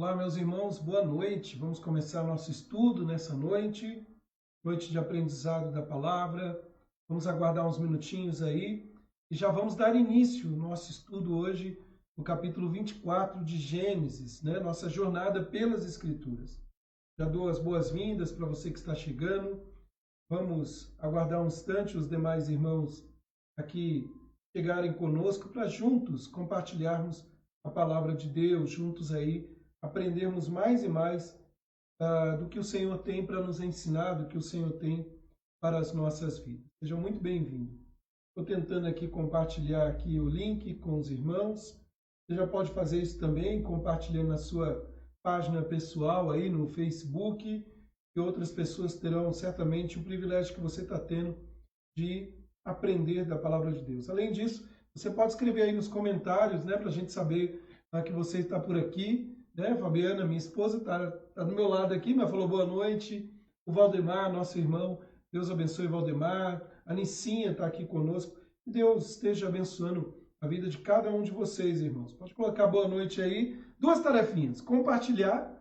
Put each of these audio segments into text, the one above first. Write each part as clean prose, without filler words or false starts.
Olá, meus irmãos, boa noite. Vamos começar nosso estudo nessa noite, noite de aprendizado da palavra. Vamos aguardar uns minutinhos aí e já vamos dar início ao nosso estudo hoje no capítulo 24 de Gênesis, né? Nossa jornada pelas Escrituras. Já dou as boas-vindas para você que está chegando. Vamos aguardar um instante os demais irmãos aqui chegarem conosco para juntos compartilharmos a palavra de Deus, juntos aí aprendermos mais e mais do que o Senhor tem para nos ensinar, do que o Senhor tem para as nossas vidas. Seja muito bem-vindo. Estou tentando aqui compartilhar aqui o link com os irmãos. Você já pode fazer isso também, compartilhando na sua página pessoal aí no Facebook, e outras pessoas terão certamente o privilégio que você está tendo de aprender da palavra de Deus. Além disso, você pode escrever aí nos comentários, né, para a gente saber que você está por aqui, né? Fabiana, minha esposa, está do meu lado aqui, mas falou boa noite. O Valdemar, nosso irmão, Deus abençoe Valdemar. A Nicinha está aqui conosco. Deus esteja abençoando a vida de cada um de vocês, irmãos. Pode colocar boa noite aí. Duas tarefinhas: compartilhar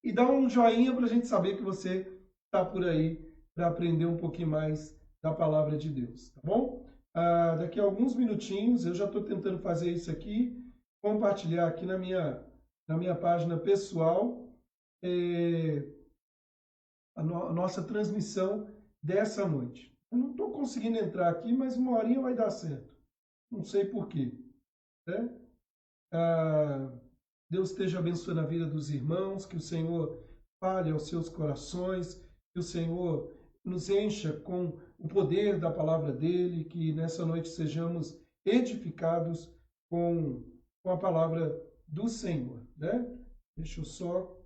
e dar um joinha para a gente saber que você está por aí para aprender um pouquinho mais da palavra de Deus, tá bom? Daqui a alguns minutinhos, eu já estou tentando fazer isso aqui, compartilhar aqui na minha página pessoal a nossa transmissão dessa noite. Eu não estou conseguindo entrar aqui, mas uma horinha vai dar certo. Não sei porquê, né? Deus esteja abençoando a vida dos irmãos, que o Senhor fale aos seus corações, que o Senhor nos encha com o poder da palavra dele, que nessa noite sejamos edificados com a palavra do Senhor, né? Deixa eu só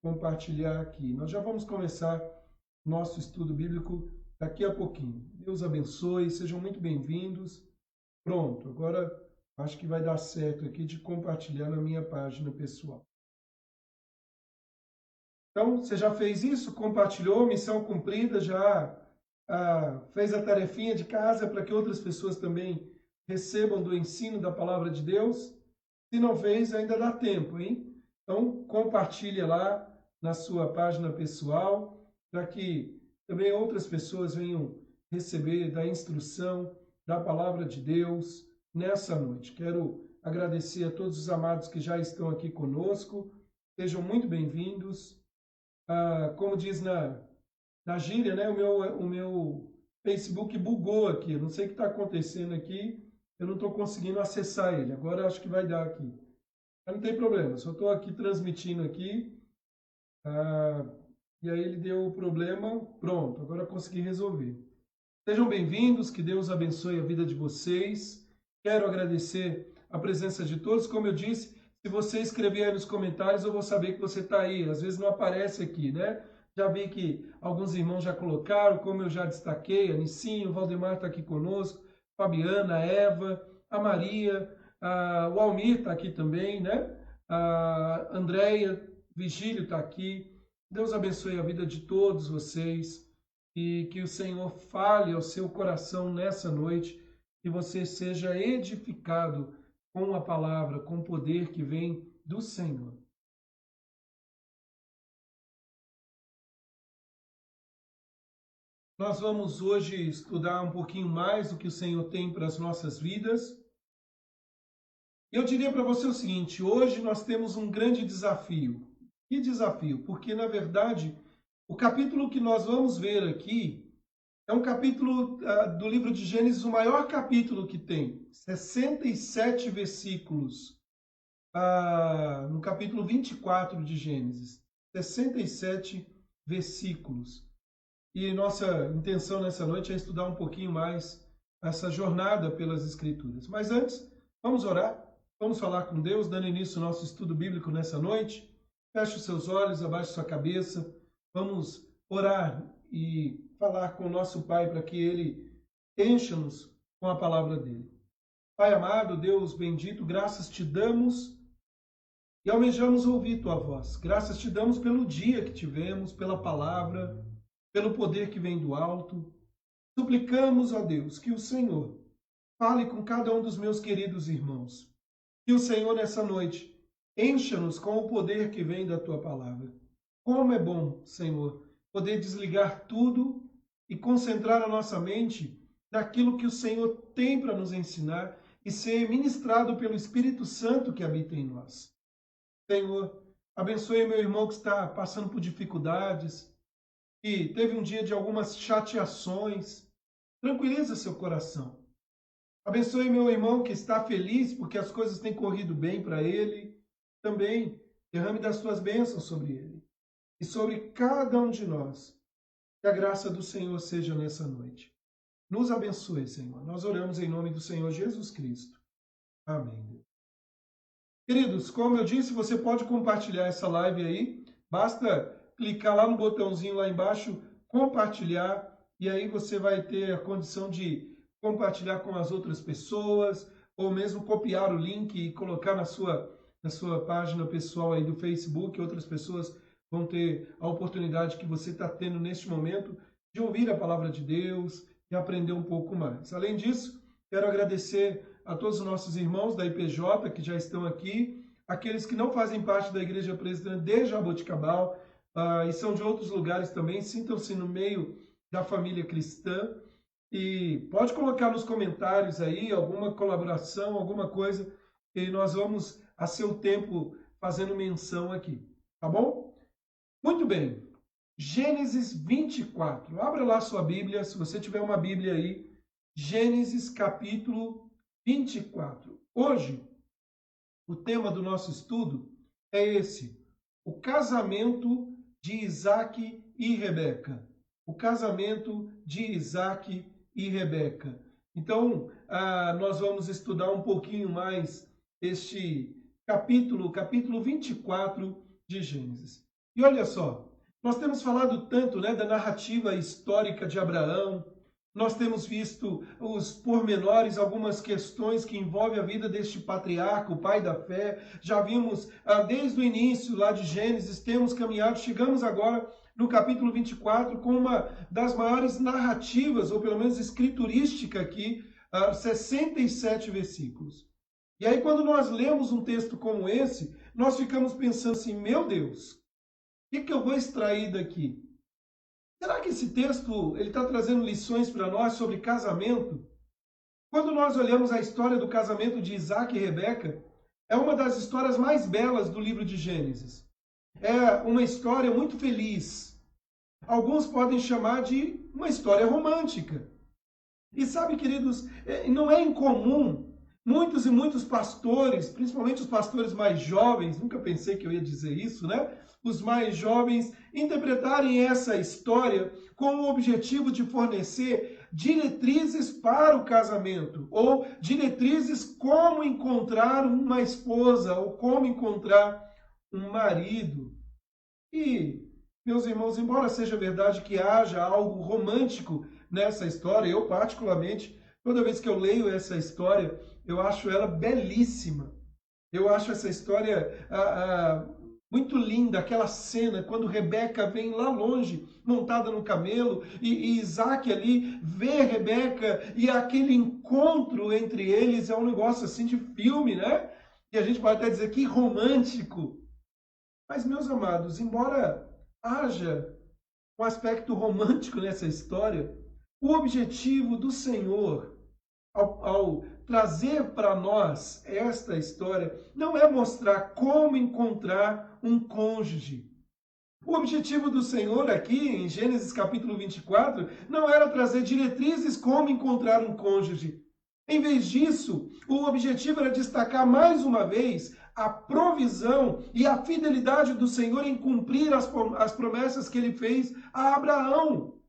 compartilhar aqui. Nós já vamos começar nosso estudo bíblico daqui a pouquinho. Deus abençoe, sejam muito bem-vindos. Pronto, agora acho que vai dar certo aqui de compartilhar na minha página pessoal. Então, você já fez isso? Compartilhou? Missão cumprida? Já fez a tarefinha de casa para que outras pessoas também recebam do ensino da palavra de Deus? Se não fez, ainda dá tempo, hein? Então, compartilha lá na sua página pessoal para que também outras pessoas venham receber da instrução da palavra de Deus nessa noite. Quero agradecer a todos os amados que já estão aqui conosco. Sejam muito bem-vindos. Como diz na gíria, né? O meu Facebook bugou aqui. Eu não sei o que está acontecendo aqui. Eu não estou conseguindo acessar ele. Agora acho que vai dar aqui. Mas não tem problema. Só estou aqui transmitindo aqui. E aí ele deu o problema. Pronto. Agora consegui resolver. Sejam bem-vindos. Que Deus abençoe a vida de vocês. Quero agradecer a presença de todos. Como eu disse, se você escrever aí nos comentários, eu vou saber que você está aí. Às vezes não aparece aqui, né? Já vi que alguns irmãos já colocaram, como eu já destaquei, a Nicinho, o Valdemar está aqui conosco, Fabiana, a Eva, a Maria, o Almir está aqui também, né? A Andréia, Vigílio está aqui. Deus abençoe a vida de todos vocês e que o Senhor fale ao seu coração nessa noite, que você seja edificado com a palavra, com o poder que vem do Senhor. Nós vamos hoje estudar um pouquinho mais do que o Senhor tem para as nossas vidas. Eu diria para você o seguinte: hoje nós temos um grande desafio. Que desafio? Porque, na verdade, o capítulo que nós vamos ver aqui é um capítulo do livro de Gênesis, o maior capítulo que tem, 67 versículos, no capítulo 24 de Gênesis, 67 versículos. E nossa intenção nessa noite é estudar um pouquinho mais essa jornada pelas Escrituras. Mas antes, vamos orar, vamos falar com Deus, dando início ao nosso estudo bíblico nessa noite. Feche os seus olhos, abaixe sua cabeça, vamos orar e falar com o nosso Pai para que Ele encha-nos com a palavra dEle. Pai amado, Deus bendito, graças te damos e almejamos ouvir tua voz. Graças te damos pelo dia que tivemos, pela palavra, pelo poder que vem do alto. Suplicamos, ó Deus, que o Senhor fale com cada um dos meus queridos irmãos. Que o Senhor, nessa noite, Encha-nos com o poder que vem da tua palavra. Como é bom, Senhor, poder desligar tudo e concentrar a nossa mente naquilo que o Senhor tem para nos ensinar e ser ministrado pelo Espírito Santo que habita em nós. Senhor, abençoe meu irmão que está passando por dificuldades, que teve um dia de algumas chateações. Tranquiliza seu coração. Abençoe meu irmão que está feliz porque as coisas têm corrido bem para ele. Também derrame das tuas bênçãos sobre ele e sobre cada um de nós. Que a graça do Senhor seja nessa noite. Nos abençoe, Senhor. Nós oramos em nome do Senhor Jesus Cristo. Amém. Queridos, como eu disse, você pode compartilhar essa live aí. Basta clicar lá no botãozinho lá embaixo, compartilhar, e aí você vai ter a condição de compartilhar com as outras pessoas, ou mesmo copiar o link e colocar na sua página pessoal aí do Facebook. Outras pessoas vão ter a oportunidade que você está tendo neste momento de ouvir a palavra de Deus e aprender um pouco mais. Além disso, quero agradecer a todos os nossos irmãos da IPJ que já estão aqui, aqueles que não fazem parte da Igreja Presbiteriana de Jaboticabal e são de outros lugares também, sintam-se no meio da família cristã. E pode colocar nos comentários aí alguma colaboração, alguma coisa, e nós vamos, a seu tempo, fazendo menção aqui, tá bom? Muito bem, Gênesis 24. Abra lá sua Bíblia, se você tiver uma Bíblia aí, Gênesis capítulo 24. Hoje, o tema do nosso estudo é esse: o casamento de Isaac e Rebeca. O casamento de Isaac e Rebeca. Então, nós vamos estudar um pouquinho mais este capítulo 24 de Gênesis. E olha só, nós temos falado tanto, né, da narrativa histórica de Abraão, nós temos visto os pormenores, algumas questões que envolvem a vida deste patriarca, o pai da fé. Já vimos desde o início lá de Gênesis, temos caminhado, chegamos agora no capítulo 24 com uma das maiores narrativas, ou pelo menos escriturística aqui, 67 versículos. E aí quando nós lemos um texto como esse, nós ficamos pensando assim, meu Deus, o que eu vou extrair daqui? Será que esse texto está trazendo lições para nós sobre casamento? Quando nós olhamos a história do casamento de Isaac e Rebeca, é uma das histórias mais belas do livro de Gênesis. É uma história muito feliz. Alguns podem chamar de uma história romântica. E sabe, queridos, não é incomum muitos e muitos pastores, principalmente os pastores mais jovens, nunca pensei que eu ia dizer isso, né? Os mais jovens interpretarem essa história com o objetivo de fornecer diretrizes para o casamento, ou diretrizes como encontrar uma esposa, ou como encontrar um marido. E, meus irmãos, embora seja verdade que haja algo romântico nessa história, eu particularmente, toda vez que eu leio essa história, eu acho ela belíssima. Eu acho essa história muito linda, aquela cena quando Rebeca vem lá longe, montada no camelo, e Isaac ali vê Rebeca, e aquele encontro entre eles é um negócio assim de filme, né? E a gente pode até dizer que romântico. Mas, meus amados, embora haja um aspecto romântico nessa história, o objetivo do Senhor, ao trazer para nós esta história, não é mostrar como encontrar um cônjuge. O objetivo do Senhor aqui, em Gênesis capítulo 24, não era trazer diretrizes como encontrar um cônjuge. Em vez disso, o objetivo era destacar mais uma vez a provisão e a fidelidade do Senhor em cumprir as promessas que ele fez a Abraão.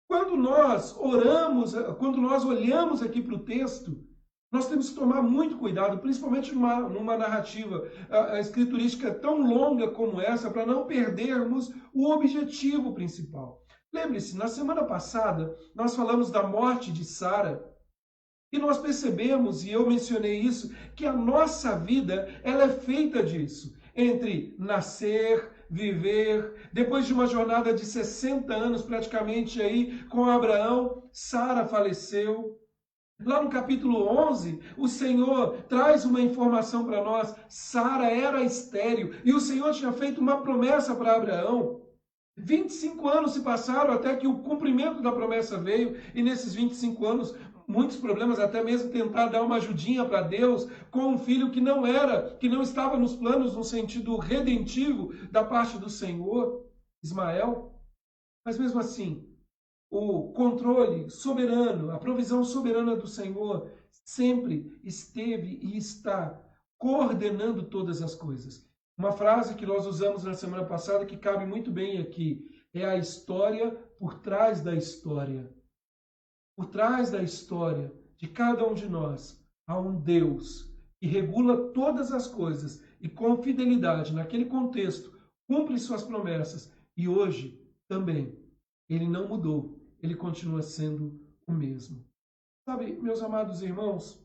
Quando nós oramos, quando nós olhamos aqui para o texto, nós temos que tomar muito cuidado, principalmente numa narrativa escriturística tão longa como essa, para não perdermos o objetivo principal. Lembre-se, na semana passada, nós falamos da morte de Sara, e nós percebemos, e eu mencionei isso, que a nossa vida ela é feita disso. Entre nascer, viver, depois de uma jornada de 60 anos praticamente aí com Abraão, Sara faleceu. Lá no capítulo 11, o Senhor traz uma informação para nós. Sara era estéril e o Senhor tinha feito uma promessa para Abraão. 25 anos se passaram até que o cumprimento da promessa veio, e nesses 25 anos, muitos problemas, até mesmo tentar dar uma ajudinha para Deus com um filho que não era, que não estava nos planos no sentido redentivo da parte do Senhor, Ismael. Mas mesmo assim, o controle soberano, a provisão soberana do Senhor sempre esteve e está coordenando todas as coisas. Uma frase que nós usamos na semana passada que cabe muito bem aqui é a história por trás da história. Por trás da história de cada um de nós há um Deus que regula todas as coisas e com fidelidade naquele contexto cumpre suas promessas e hoje também ele não mudou. Ele continua sendo o mesmo. Sabe, meus amados irmãos,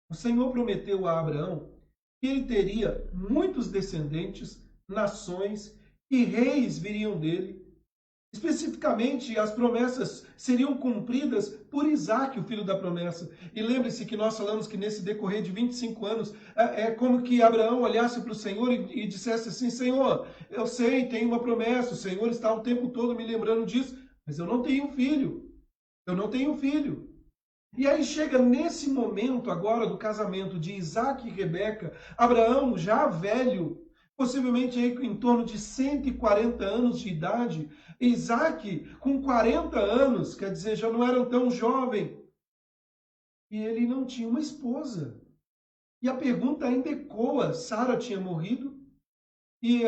o Senhor prometeu a Abraão que ele teria muitos descendentes, nações e reis viriam dele. Especificamente, as promessas seriam cumpridas por Isaac, o filho da promessa. E lembre-se que nós falamos que nesse decorrer de 25 anos, é como que Abraão olhasse para o Senhor e dissesse assim, Senhor, eu sei, tem uma promessa, o Senhor está o tempo todo me lembrando disso, mas eu não tenho filho. Eu não tenho filho. E aí chega nesse momento agora do casamento de Isaac e Rebeca, Abraão já velho, possivelmente aí em torno de 140 anos de idade, Isaac com 40 anos, quer dizer, já não era tão jovem. E ele não tinha uma esposa. E a pergunta ainda ecoa, Sara tinha morrido? E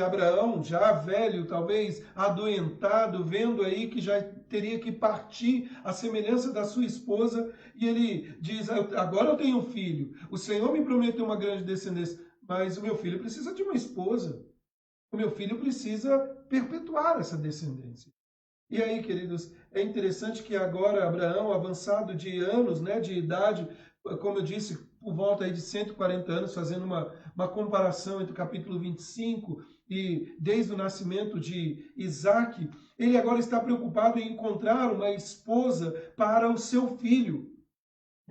Abraão, já velho, talvez adoentado, vendo aí que já teria que partir à semelhança da sua esposa, e ele diz, agora eu tenho um filho, o Senhor me prometeu uma grande descendência, mas o meu filho precisa de uma esposa, o meu filho precisa perpetuar essa descendência. E aí, queridos, é interessante que agora Abraão, avançado de anos, né, de idade, como eu disse, por volta aí de 140 anos, fazendo uma comparação entre o capítulo 25 e desde o nascimento de Isaac, ele agora está preocupado em encontrar uma esposa para o seu filho.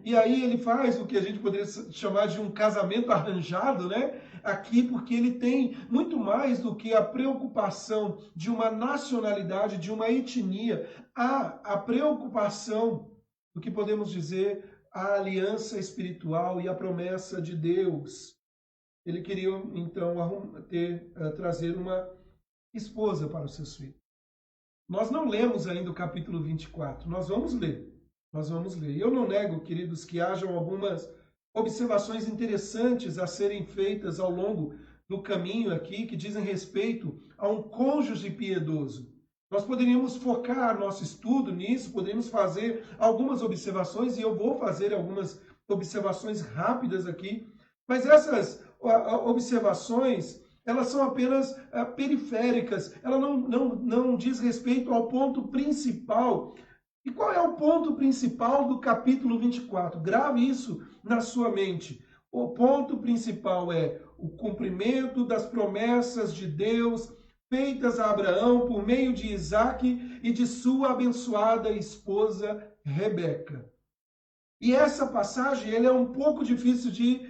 E aí ele faz o que a gente poderia chamar de um casamento arranjado, né? Aqui, porque ele tem muito mais do que a preocupação de uma nacionalidade, de uma etnia, a preocupação do que podemos dizer a aliança espiritual e a promessa de Deus. Ele queria, então, trazer uma esposa para os seus filhos. Nós não lemos ainda o capítulo 24, nós vamos ler. Nós vamos ler. E eu não nego, queridos, que hajam algumas observações interessantes a serem feitas ao longo do caminho aqui, que dizem respeito a um cônjuge piedoso. Nós poderíamos focar nosso estudo nisso, poderíamos fazer algumas observações, e eu vou fazer algumas observações rápidas aqui, mas essas observações, elas são apenas periféricas, ela não diz respeito ao ponto principal. E qual é o ponto principal do capítulo 24? Grave isso na sua mente. O ponto principal é o cumprimento das promessas de Deus feitas a Abraão por meio de Isaac e de sua abençoada esposa Rebeca. E essa passagem é um pouco difícil de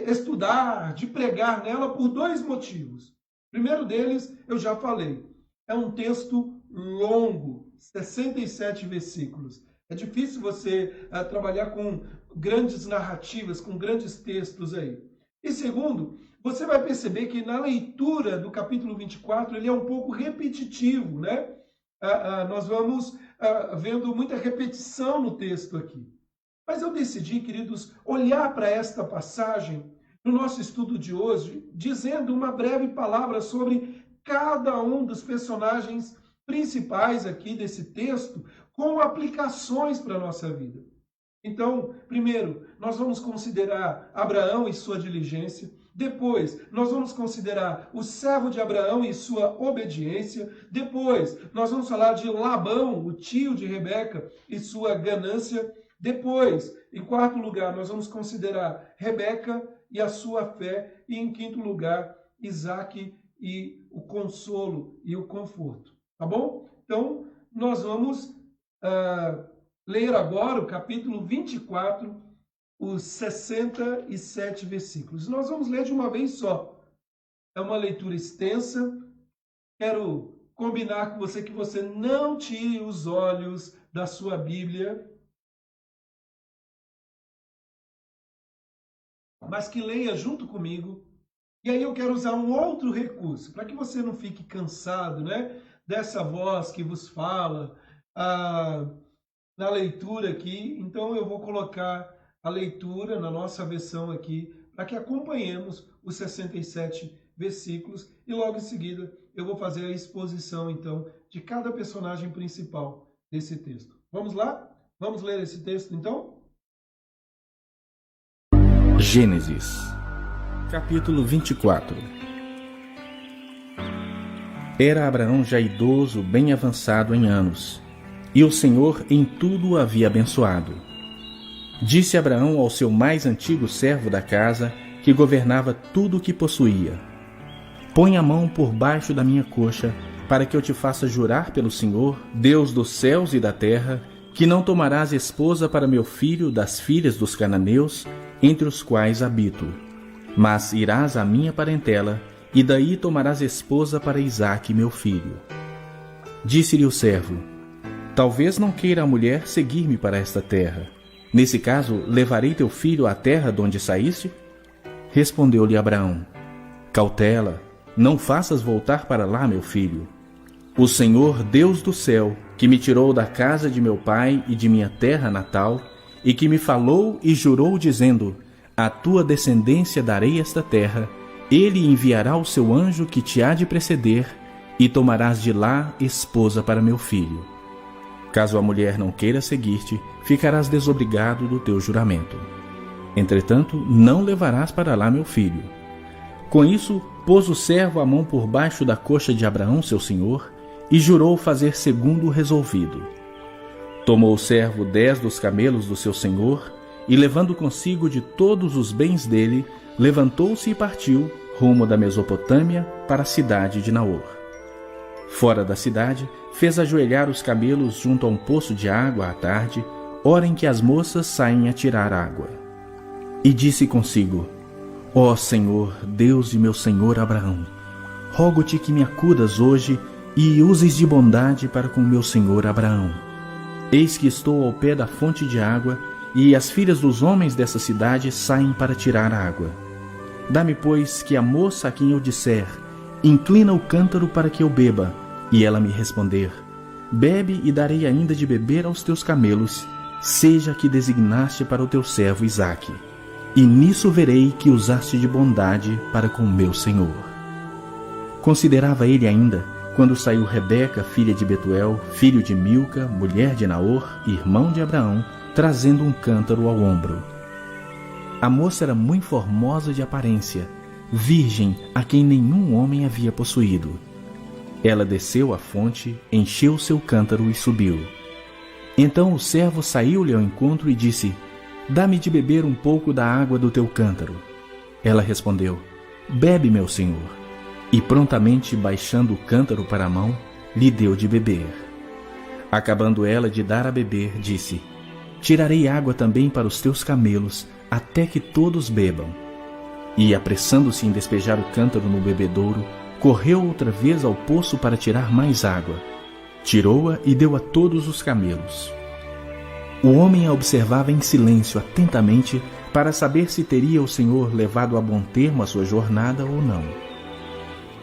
estudar, de pregar nela por dois motivos. O primeiro deles, eu já falei, é um texto longo, 67 versículos. É difícil você trabalhar com grandes narrativas, com grandes textos aí. E segundo, você vai perceber que na leitura do capítulo 24, ele é um pouco repetitivo, né? Nós vamos vendo muita repetição no texto aqui. Mas eu decidi, queridos, olhar para esta passagem no nosso estudo de hoje, dizendo uma breve palavra sobre cada um dos personagens principais aqui desse texto, com aplicações para a nossa vida. Então, primeiro, nós vamos considerar Abraão e sua diligência. Depois, nós vamos considerar o servo de Abraão e sua obediência. Depois, nós vamos falar de Labão, o tio de Rebeca, e sua ganância. Depois, em quarto lugar, nós vamos considerar Rebeca e a sua fé. E em quinto lugar, Isaac e o consolo e o conforto. Tá bom? Então, nós vamos ler agora o capítulo 24, os 67 versículos. Nós vamos ler de uma vez só. É uma leitura extensa. Quero combinar com você que você não tire os olhos da sua Bíblia, mas que leia junto comigo. E aí eu quero usar um outro recurso, para que você não fique cansado, né, dessa voz que vos fala na leitura aqui. Então eu vou colocar a leitura na nossa versão aqui, para que acompanhemos os 67 versículos, e logo em seguida eu vou fazer a exposição, então, de cada personagem principal desse texto. Vamos lá? Vamos ler esse texto, então? Gênesis, capítulo 24. Era Abraão já idoso, bem avançado em anos, e o Senhor em tudo o havia abençoado. Disse Abraão ao seu mais antigo servo da casa, que governava tudo o que possuía: põe a mão por baixo da minha coxa, para que eu te faça jurar pelo Senhor, Deus dos céus e da terra, que não tomarás esposa para meu filho das filhas dos cananeus, entre os quais habito, mas irás à minha parentela, e daí tomarás esposa para Isaque, meu filho. Disse-lhe o servo: talvez não queira a mulher seguir-me para esta terra. Nesse caso, levarei teu filho à terra de onde saíste? Respondeu-lhe Abraão: cautela, não faças voltar para lá, meu filho. O Senhor, Deus do céu, que me tirou da casa de meu pai e de minha terra natal, e que me falou e jurou, dizendo: à tua descendência darei esta terra, ele enviará o seu anjo que te há de preceder, e tomarás de lá esposa para meu filho. Caso a mulher não queira seguir-te, ficarás desobrigado do teu juramento. Entretanto, não levarás para lá meu filho. Com isso, pôs o servo a mão por baixo da coxa de Abraão, seu senhor, e jurou fazer segundo o resolvido. Tomou o servo 10 dos camelos do seu senhor, e levando consigo de todos os bens dele, levantou-se e partiu, rumo da Mesopotâmia, para a cidade de Naor. Fora da cidade, fez ajoelhar os camelos junto a um poço de água à tarde, hora em que as moças saem a tirar água. E disse consigo: ó Senhor, Deus de meu senhor Abraão, rogo-te que me acudas hoje e uses de bondade para com meu senhor Abraão. Eis que estou ao pé da fonte de água, e as filhas dos homens dessa cidade saem para tirar água. Dá-me, pois, que a moça a quem eu disser: inclina o cântaro para que eu beba, e ela me responder: bebe, e darei ainda de beber aos teus camelos, seja que designaste para o teu servo Isaque. E nisso verei que usaste de bondade para com meu senhor. Considerava ele ainda, quando saiu Rebeca, filha de Betuel, filho de Milca, mulher de Naor, irmão de Abraão, trazendo um cântaro ao ombro. A moça era muito formosa de aparência, virgem a quem nenhum homem havia possuído. Ela desceu à fonte, encheu seu cântaro e subiu. Então o servo saiu-lhe ao encontro e disse: dá-me de beber um pouco da água do teu cântaro. Ela respondeu: bebe, meu senhor. E prontamente, baixando o cântaro para a mão, lhe deu de beber. Acabando ela de dar a beber, disse: tirarei água também para os teus camelos, até que todos bebam. E, apressando-se em despejar o cântaro no bebedouro, correu outra vez ao poço para tirar mais água. Tirou-a e deu a todos os camelos. O homem a observava em silêncio atentamente, para saber se teria o Senhor levado a bom termo a sua jornada ou não.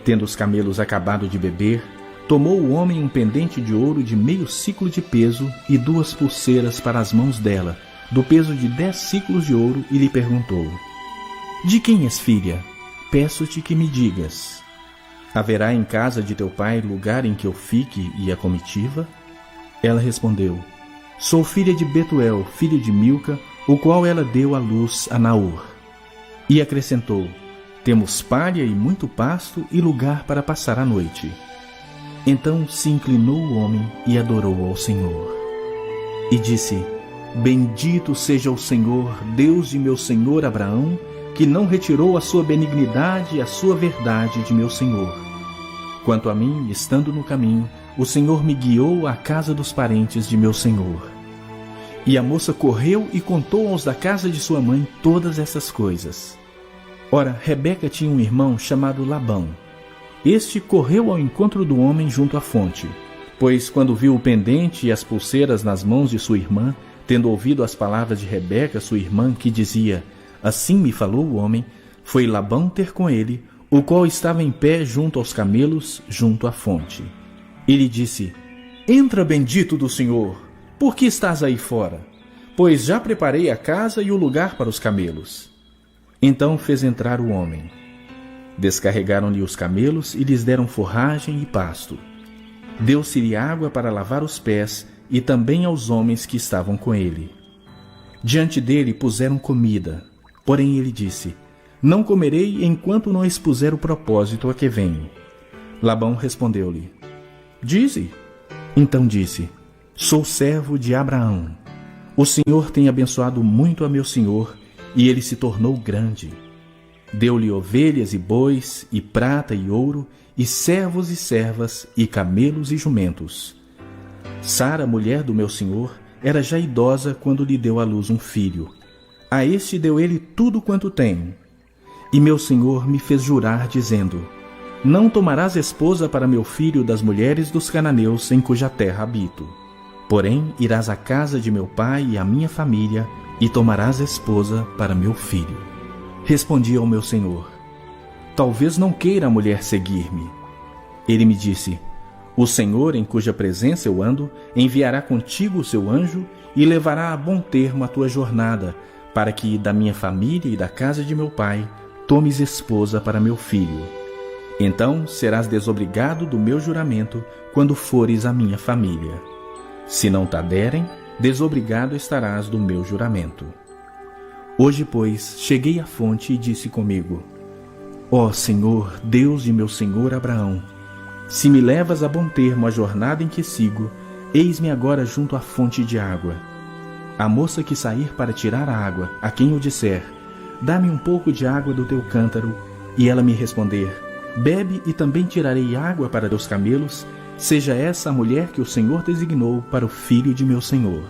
Tendo os camelos acabado de beber, tomou o homem um pendente de ouro de meio siclo de peso e 2 pulseiras para as mãos dela, do peso de 10 siclos de ouro, e lhe perguntou: de quem és filha? Peço-te que me digas. Haverá em casa de teu pai lugar em que eu fique e a comitiva? Ela respondeu: sou filha de Betuel, filho de Milca, o qual ela deu à luz a Naor. E acrescentou: temos palha e muito pasto e lugar para passar a noite. Então se inclinou o homem e adorou ao Senhor. E disse: bendito seja o Senhor, Deus de meu senhor Abraão, que não retirou a sua benignidade e a sua verdade de meu senhor. Quanto a mim, estando no caminho, o Senhor me guiou à casa dos parentes de meu senhor. E a moça correu e contou aos da casa de sua mãe todas essas coisas. Ora, Rebeca tinha um irmão chamado Labão. Este correu ao encontro do homem junto à fonte, pois quando viu o pendente e as pulseiras nas mãos de sua irmã, tendo ouvido as palavras de Rebeca, sua irmã, que dizia: assim me falou o homem, foi Labão ter com ele, o qual estava em pé junto aos camelos, junto à fonte. E lhe disse: entra, bendito do Senhor, por que estás aí fora? Pois já preparei a casa e o lugar para os camelos. Então fez entrar o homem. Descarregaram-lhe os camelos e lhes deram forragem e pasto. Deu-se-lhe água para lavar os pés e também aos homens que estavam com ele. Diante dele puseram comida, porém ele disse: não comerei enquanto não expuser o propósito a que venho. Labão respondeu-lhe: dize. Então disse: sou servo de Abraão. O Senhor tem abençoado muito a meu senhor, e ele se tornou grande. Deu-lhe ovelhas e bois, e prata e ouro, e servos e servas, e camelos e jumentos. Sara, mulher do meu senhor, era já idosa quando lhe deu à luz um filho. A este deu ele tudo quanto tem. E meu senhor me fez jurar, dizendo: não tomarás esposa para meu filho das mulheres dos cananeus em cuja terra habito. Porém, irás à casa de meu pai e à minha família, e tomarás esposa para meu filho. Respondi ao meu senhor: talvez não queira a mulher seguir-me. Ele me disse: o Senhor, em cuja presença eu ando, enviará contigo o seu anjo e levará a bom termo a tua jornada, para que da minha família e da casa de meu pai tomes esposa para meu filho. Então serás desobrigado do meu juramento quando fores à minha família. Se não te derem, desobrigado estarás do meu juramento. Hoje, pois, cheguei à fonte e disse comigo: ó Senhor, Deus de meu senhor Abraão, se me levas a bom termo a jornada em que sigo, eis-me agora junto à fonte de água. A moça que sair para tirar a água, a quem eu disser: dá-me um pouco de água do teu cântaro, e ela me responder: bebe e também tirarei água para teus camelos, seja essa a mulher que o Senhor designou para o filho de meu senhor.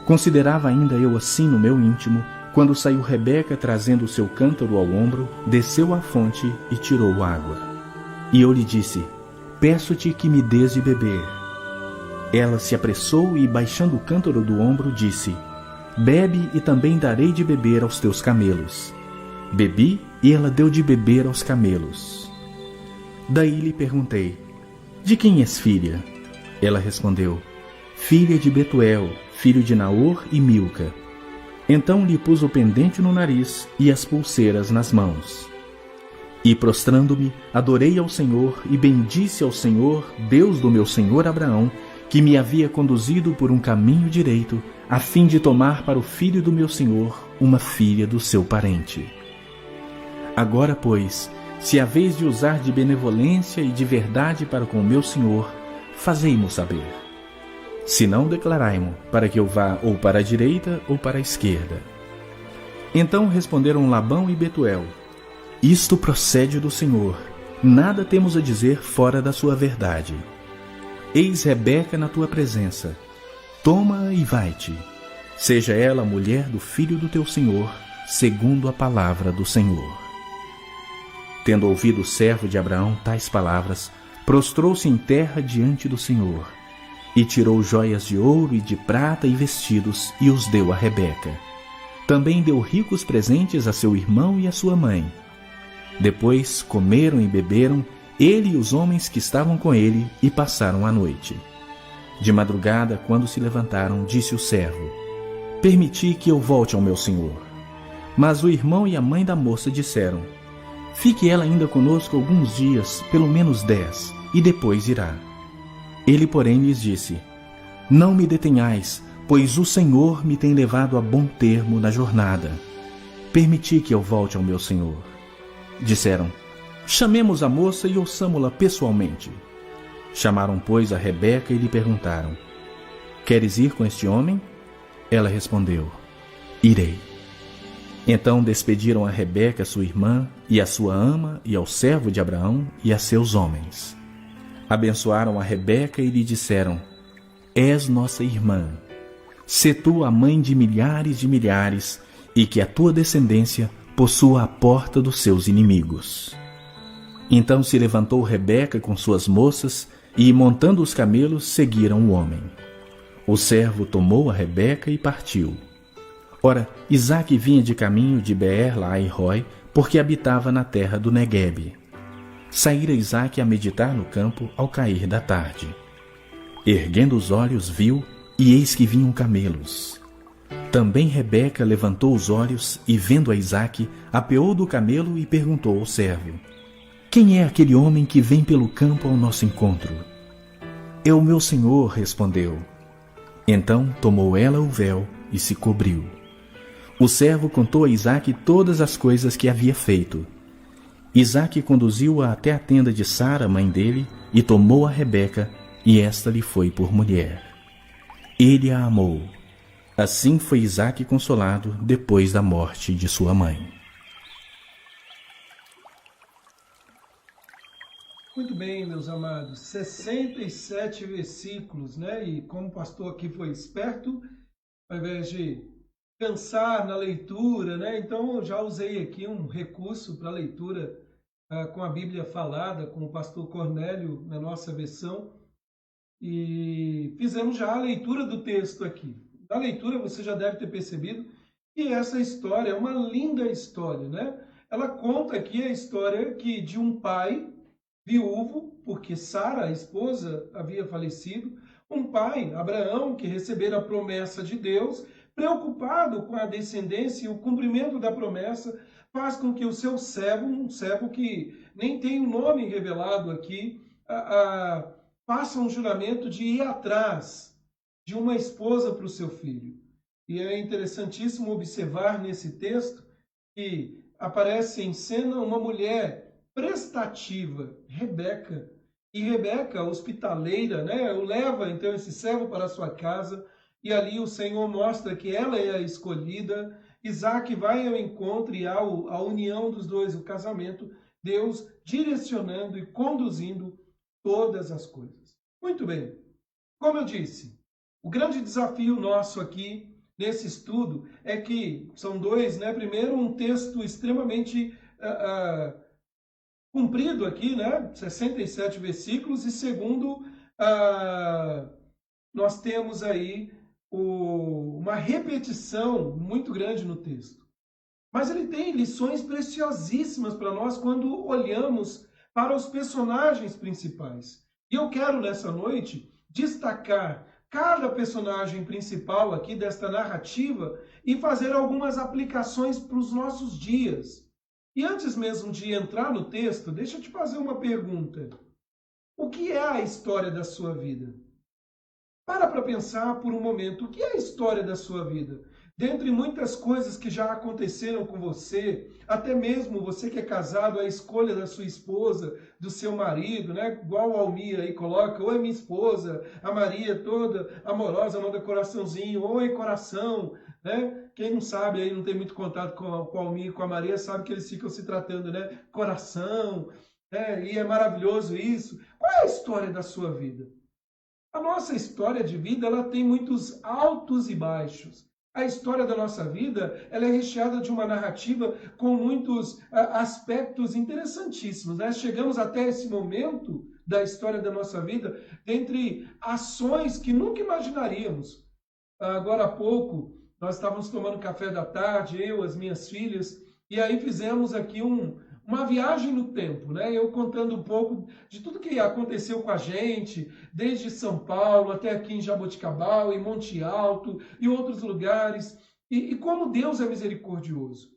Considerava ainda eu assim no meu íntimo, quando saiu Rebeca trazendo o seu cântaro ao ombro, desceu à fonte e tirou água. E eu lhe disse: peço-te que me dês de beber. Ela se apressou e, baixando o cântaro do ombro, disse: bebe e também darei de beber aos teus camelos. Bebi e ela deu de beber aos camelos. Daí lhe perguntei: de quem és filha? Ela respondeu: filha de Betuel, filho de Naor e Milca. Então lhe pus o pendente no nariz e as pulseiras nas mãos. E prostrando-me, adorei ao Senhor e bendisse ao Senhor, Deus do meu senhor Abraão, que me havia conduzido por um caminho direito, a fim de tomar para o filho do meu senhor uma filha do seu parente. Agora, pois, se haveis de usar de benevolência e de verdade para com o meu senhor, fazei-mo saber. Se não, declarai-mo, para que eu vá ou para a direita ou para a esquerda. Então responderam Labão e Betuel: isto procede do Senhor, nada temos a dizer fora da sua verdade. Eis Rebeca na tua presença, toma-a e vai-te. Seja ela a mulher do filho do teu senhor, segundo a palavra do Senhor. Tendo ouvido o servo de Abraão tais palavras, prostrou-se em terra diante do Senhor, e tirou joias de ouro e de prata e vestidos, e os deu a Rebeca. Também deu ricos presentes a seu irmão e a sua mãe. Depois comeram e beberam, ele e os homens que estavam com ele, e passaram a noite. De madrugada, quando se levantaram, disse o servo: permiti que eu volte ao meu senhor. Mas o irmão e a mãe da moça disseram: fique ela ainda conosco alguns dias, pelo menos 10, e depois irá. Ele, porém, lhes disse: não me detenhais, pois o Senhor me tem levado a bom termo na jornada. Permiti que eu volte ao meu senhor. Disseram: chamemos a moça e ouçamo-la pessoalmente. Chamaram, pois, a Rebeca e lhe perguntaram: queres ir com este homem? Ela respondeu: irei. Então despediram a Rebeca, sua irmã, e a sua ama, e ao servo de Abraão, e a seus homens. Abençoaram a Rebeca e lhe disseram: és nossa irmã. sê tu a mãe de milhares, e que a tua descendência possua a porta dos seus inimigos. Então se levantou Rebeca com suas moças, e, montando os camelos, seguiram o homem. O servo tomou a Rebeca e partiu. Ora, Isaque vinha de caminho de Beer-lahai-roi, porque habitava na terra do Neguebe. Saíra Isaque a meditar no campo ao cair da tarde. Erguendo os olhos, viu, e eis que vinham camelos. Também Rebeca levantou os olhos e, vendo a Isaque, apeou do camelo e perguntou ao servo: quem é aquele homem que vem pelo campo ao nosso encontro? É o meu senhor, respondeu. Então tomou ela o véu e se cobriu. O servo contou a Isaque todas as coisas que havia feito. Isaque conduziu-a até a tenda de Sara, mãe dele, e tomou a Rebeca, e esta lhe foi por mulher. Ele a amou. Assim foi Isaque consolado depois da morte de sua mãe. Muito bem, meus amados, 67 versículos, né? E como o pastor aqui foi esperto, ao invés de cansar na leitura, né? Então eu já usei aqui um recurso para leitura com a Bíblia falada, com o pastor Cornélio na nossa versão, e fizemos já a leitura do texto aqui. Na leitura você já deve ter percebido que essa história é uma linda história, né? Ela conta aqui a história de um pai viúvo, porque Sara, a esposa, havia falecido, um pai, Abraão, que recebera a promessa de Deus, preocupado com a descendência e o cumprimento da promessa, faz com que o seu servo, um servo que nem tem o nome revelado aqui, faça um juramento de ir atrás de uma esposa para o seu filho. E é interessantíssimo observar nesse texto que aparece em cena uma mulher prestativa, Rebeca. E Rebeca, hospitaleira, né, leva então esse servo para a sua casa, e ali o Senhor mostra que ela é a escolhida. Isaac vai ao encontro e à união dos dois, o casamento, Deus direcionando e conduzindo todas as coisas. Muito bem, como eu disse, o grande desafio nosso aqui nesse estudo é que são dois, né? Primeiro, um texto extremamente cumprido aqui, né? 67 versículos. E segundo, nós temos aí uma repetição muito grande no texto. Mas ele tem lições preciosíssimas para nós quando olhamos para os personagens principais. E eu quero, nessa noite, destacar cada personagem principal aqui desta narrativa e fazer algumas aplicações para os nossos dias. E antes mesmo de entrar no texto, deixa eu te fazer uma pergunta. O que é a história da sua vida? Para pensar por um momento, o que é a história da sua vida? Dentre muitas coisas que já aconteceram com você, até mesmo você que é casado, a escolha da sua esposa, do seu marido, né? Igual o Almir aí coloca, oi minha esposa, a Maria toda amorosa, manda coraçãozinho, oi coração, né? Quem não sabe aí, não tem muito contato com o Almir e com a Maria, sabe que eles ficam se tratando, né? Coração, né? E é maravilhoso isso. Qual é a história da sua vida? A nossa história de vida, ela tem muitos altos e baixos. A história da nossa vida, ela é recheada de uma narrativa com muitos aspectos interessantíssimos, né? Chegamos até esse momento da história da nossa vida, dentre ações que nunca imaginaríamos. Agora há pouco, nós estávamos tomando café da tarde, eu, as minhas filhas, e aí fizemos aqui uma viagem no tempo, né? Eu contando um pouco de tudo que aconteceu com a gente, desde São Paulo até aqui em Jaboticabal, em Monte Alto e outros lugares, e como Deus é misericordioso.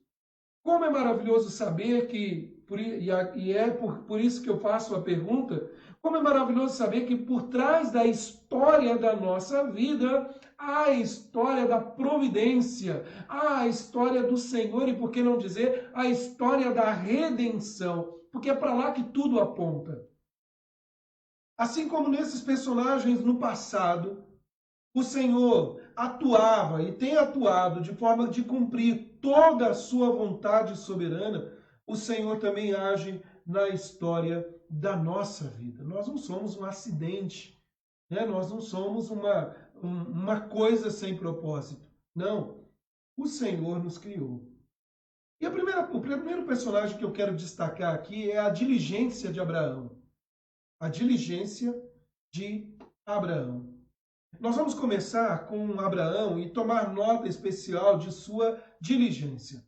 Como é maravilhoso saber que, por isso que eu faço a pergunta, como é maravilhoso saber que por trás da história da nossa vida, há a história da providência, há a história do Senhor e, por que não dizer, a história da redenção, porque é para lá que tudo aponta. Assim como nesses personagens no passado, o Senhor atuava e tem atuado de forma de cumprir toda a sua vontade soberana, o Senhor também age na história da nossa vida. Nós não somos um acidente. né? Nós não somos uma coisa sem propósito. Não. O Senhor nos criou. E o primeiro personagem que eu quero destacar aqui é a diligência de Abraão. A diligência de Abraão. Nós vamos começar com Abraão e tomar nota especial de sua diligência.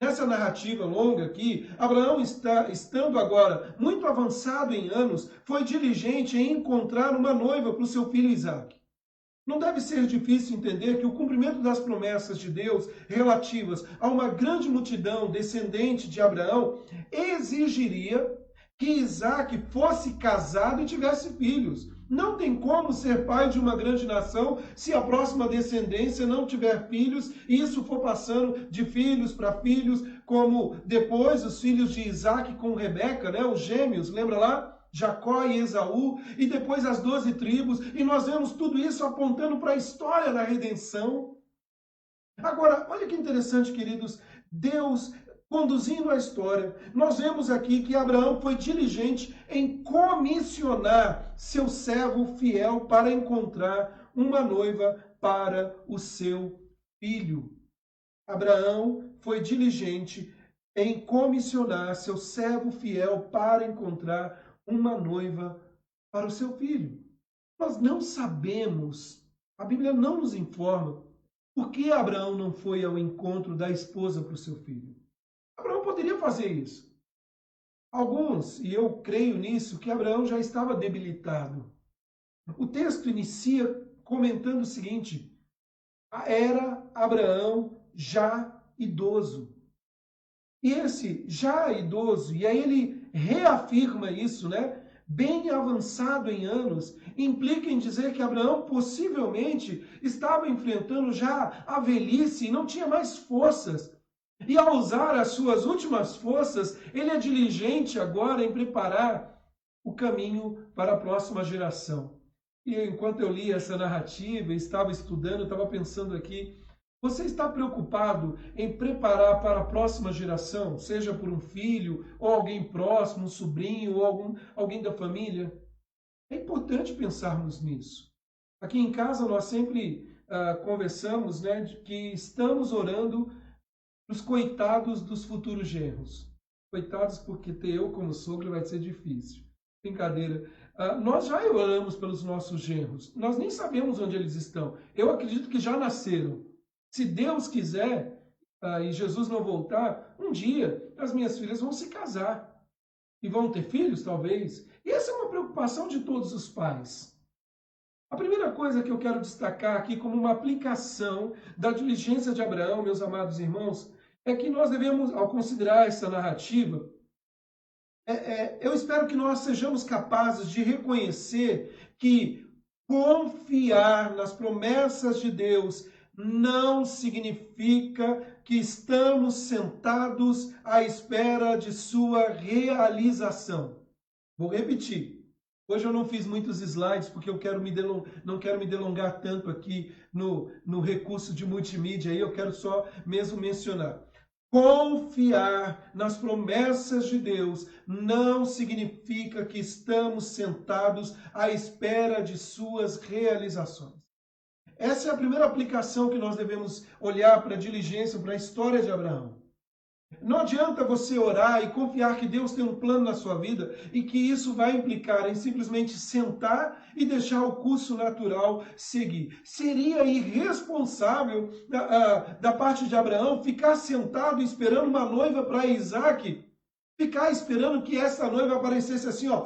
Nessa narrativa longa aqui, Abraão estando agora muito avançado em anos, foi diligente em encontrar uma noiva para o seu filho Isaque. Não deve ser difícil entender que o cumprimento das promessas de Deus relativas a uma grande multidão descendente de Abraão exigiria que Isaque fosse casado e tivesse filhos. Não tem como ser pai de uma grande nação se a próxima descendência não tiver filhos e isso for passando de filhos para filhos, como depois os filhos de Isaque com Rebeca, né, os gêmeos, lembra lá? Jacó e Esaú, e depois as 12 tribos, e nós vemos tudo isso apontando para a história da redenção. Agora, olha que interessante, queridos, Deus conduzindo a história, nós vemos aqui que Abraão foi diligente em comissionar seu servo fiel para encontrar uma noiva para o seu filho. Abraão foi diligente em comissionar seu servo fiel para encontrar uma noiva para o seu filho. Nós não sabemos, a Bíblia não nos informa, por que Abraão não foi ao encontro da esposa para o seu filho. Abraão poderia fazer isso. Alguns, e eu creio nisso, que Abraão já estava debilitado. O texto inicia comentando o seguinte: era Abraão já idoso. E esse já idoso, e aí ele reafirma isso, né? Bem avançado em anos, implica em dizer que Abraão possivelmente estava enfrentando já a velhice e não tinha mais forças. E ao usar as suas últimas forças, ele é diligente agora em preparar o caminho para a próxima geração. E enquanto eu li essa narrativa e estava estudando, eu estava pensando aqui, você está preocupado em preparar para a próxima geração, seja por um filho, ou alguém próximo, um sobrinho, ou alguém da família? É importante pensarmos nisso. Aqui em casa nós sempre conversamos, né, de que estamos orando para os coitados dos futuros genros. Coitados porque ter eu como sogro vai ser difícil. Brincadeira. Nós já oramos pelos nossos genros. Nós nem sabemos onde eles estão. Eu acredito que já nasceram. Se Deus quiser, e Jesus não voltar, um dia as minhas filhas vão se casar. E vão ter filhos, talvez. E essa é uma preocupação de todos os pais. A primeira coisa que eu quero destacar aqui como uma aplicação da diligência de Abraão, meus amados irmãos, é que nós devemos, ao considerar essa narrativa, eu espero que nós sejamos capazes de reconhecer que confiar nas promessas de Deus não significa que estamos sentados à espera de sua realização. Vou repetir. Hoje eu não fiz muitos slides porque eu não quero me delongar tanto aqui no recurso de multimídia. Aí eu quero só mesmo mencionar. Confiar nas promessas de Deus não significa que estamos sentados à espera de suas realizações. Essa é a primeira aplicação que nós devemos olhar para a diligência, para a história de Abraão. Não adianta você orar e confiar que Deus tem um plano na sua vida e que isso vai implicar em simplesmente sentar e deixar o curso natural seguir. Seria irresponsável da parte de Abraão ficar sentado esperando uma noiva para Isaque, ficar esperando que essa noiva aparecesse assim, ó,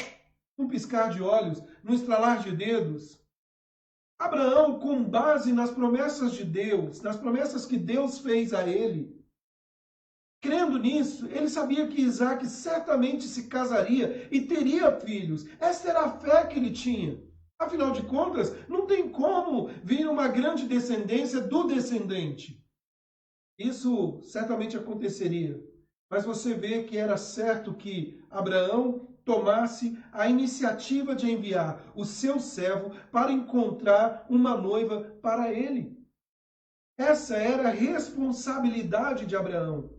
num piscar de olhos, num estralar de dedos. Abraão, com base nas promessas de Deus, nas promessas que Deus fez a ele, crendo nisso, ele sabia que Isaque certamente se casaria e teria filhos. Esta era a fé que ele tinha. Afinal de contas, não tem como vir uma grande descendência do descendente. Isso certamente aconteceria. Mas você vê que era certo que Abraão tomasse a iniciativa de enviar o seu servo para encontrar uma noiva para ele. Essa era a responsabilidade de Abraão.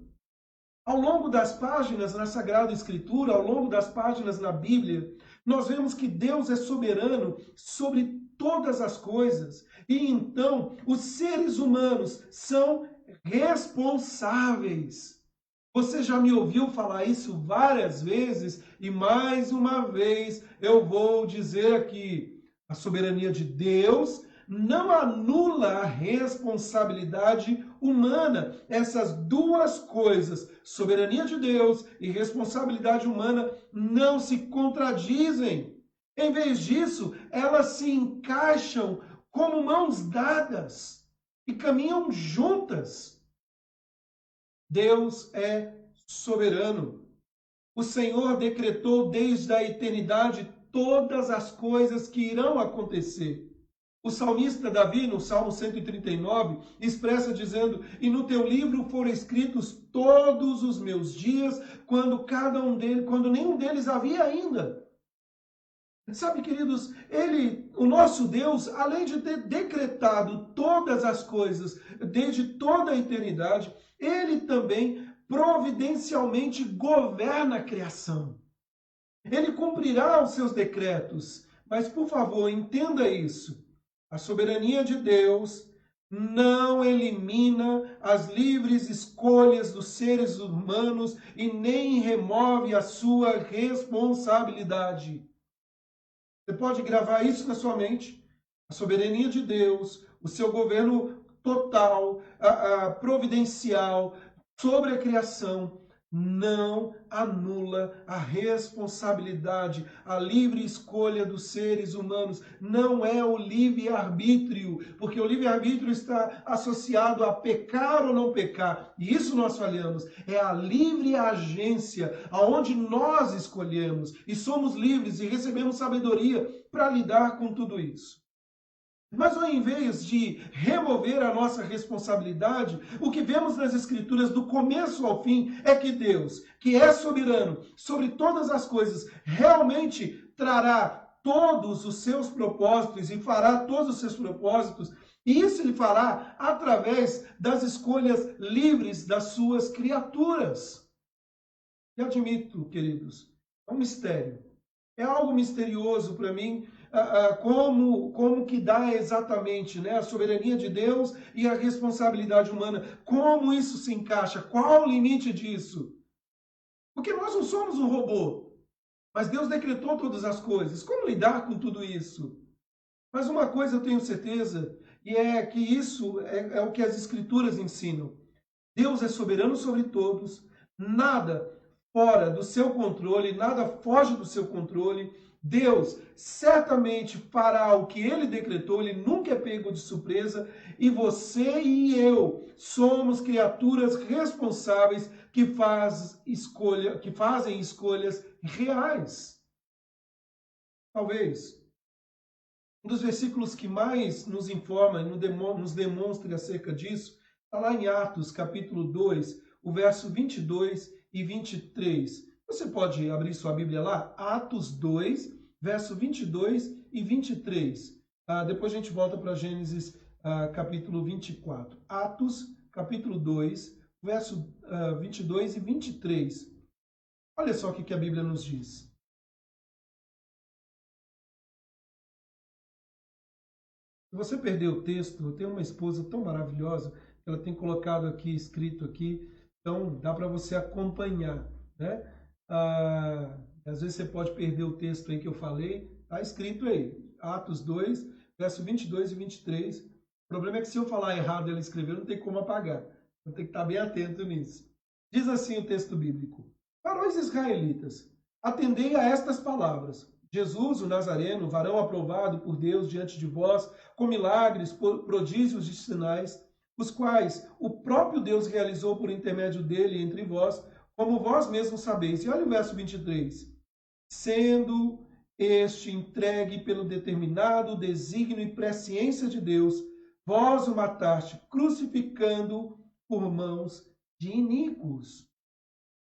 Ao longo das páginas na Sagrada Escritura, ao longo das páginas na Bíblia, nós vemos que Deus é soberano sobre todas as coisas. E então, os seres humanos são responsáveis. Você já me ouviu falar isso várias vezes e mais uma vez eu vou dizer aqui: a soberania de Deus não anula a responsabilidade humana. Essas duas coisas, soberania de Deus e responsabilidade humana, não se contradizem. Em vez disso, elas se encaixam como mãos dadas e caminham juntas. Deus é soberano. O Senhor decretou desde a eternidade todas as coisas que irão acontecer. O salmista Davi, no Salmo 139, expressa dizendo: e no teu livro foram escritos todos os meus dias, quando nenhum deles havia ainda. Sabe, queridos, o nosso Deus, além de ter decretado todas as coisas desde toda a eternidade, ele também providencialmente governa a criação. Ele cumprirá os seus decretos. Mas, por favor, entenda isso. A soberania de Deus não elimina as livres escolhas dos seres humanos e nem remove a sua responsabilidade. Você pode gravar isso na sua mente. A soberania de Deus, o seu governo total, providencial sobre a criação, não anula a responsabilidade, a livre escolha dos seres humanos. Não é o livre-arbítrio, porque o livre-arbítrio está associado a pecar ou não pecar. E isso nós falhamos. É a livre agência, aonde nós escolhemos e somos livres e recebemos sabedoria para lidar com tudo isso. Mas ao invés de remover a nossa responsabilidade, o que vemos nas Escrituras do começo ao fim é que Deus, que é soberano sobre todas as coisas, realmente trará todos os seus propósitos e fará todos os seus propósitos. E isso ele fará através das escolhas livres das suas criaturas. E admito, queridos, é um mistério. É algo misterioso para mim. Como que dá exatamente, né, a soberania de Deus e a responsabilidade humana. Como isso se encaixa? Qual o limite disso? Porque nós não somos um robô, mas Deus decretou todas as coisas. Como lidar com tudo isso? Mas uma coisa eu tenho certeza, e é que isso é o que as Escrituras ensinam. Deus é soberano sobre todos, nada fora do seu controle, nada foge do seu controle. Deus certamente fará o que ele decretou, ele nunca é pego de surpresa, e você e eu somos criaturas responsáveis que fazem escolhas reais. Talvez um dos versículos que mais nos informa e nos demonstra acerca disso está lá em Atos, capítulo 2, o verso 22 e 23. Você pode abrir sua Bíblia lá? Atos 2, verso 22 e 23. Depois a gente volta para Gênesis, capítulo 24. Atos, capítulo 2, verso 22 e 23. Olha só o que a Bíblia nos diz. Se você perdeu o texto, eu tenho uma esposa tão maravilhosa, ela tem colocado aqui, escrito aqui, então dá para você acompanhar, né? Às vezes você pode perder o texto aí que eu falei, está escrito aí, Atos 2, verso 22 e 23. O problema é que se eu falar errado e ela escreveu, não tem como apagar. Então tem que estar bem atento nisso. Diz assim o texto bíblico: Varões israelitas, atendei a estas palavras. Jesus, o Nazareno, varão aprovado por Deus diante de vós, com milagres, prodígios e sinais, os quais o próprio Deus realizou por intermédio dele entre vós, como vós mesmos sabeis. E olha o verso 23. Sendo este entregue pelo determinado desígnio e presciência de Deus, vós o mataste, crucificando por mãos de iníquos.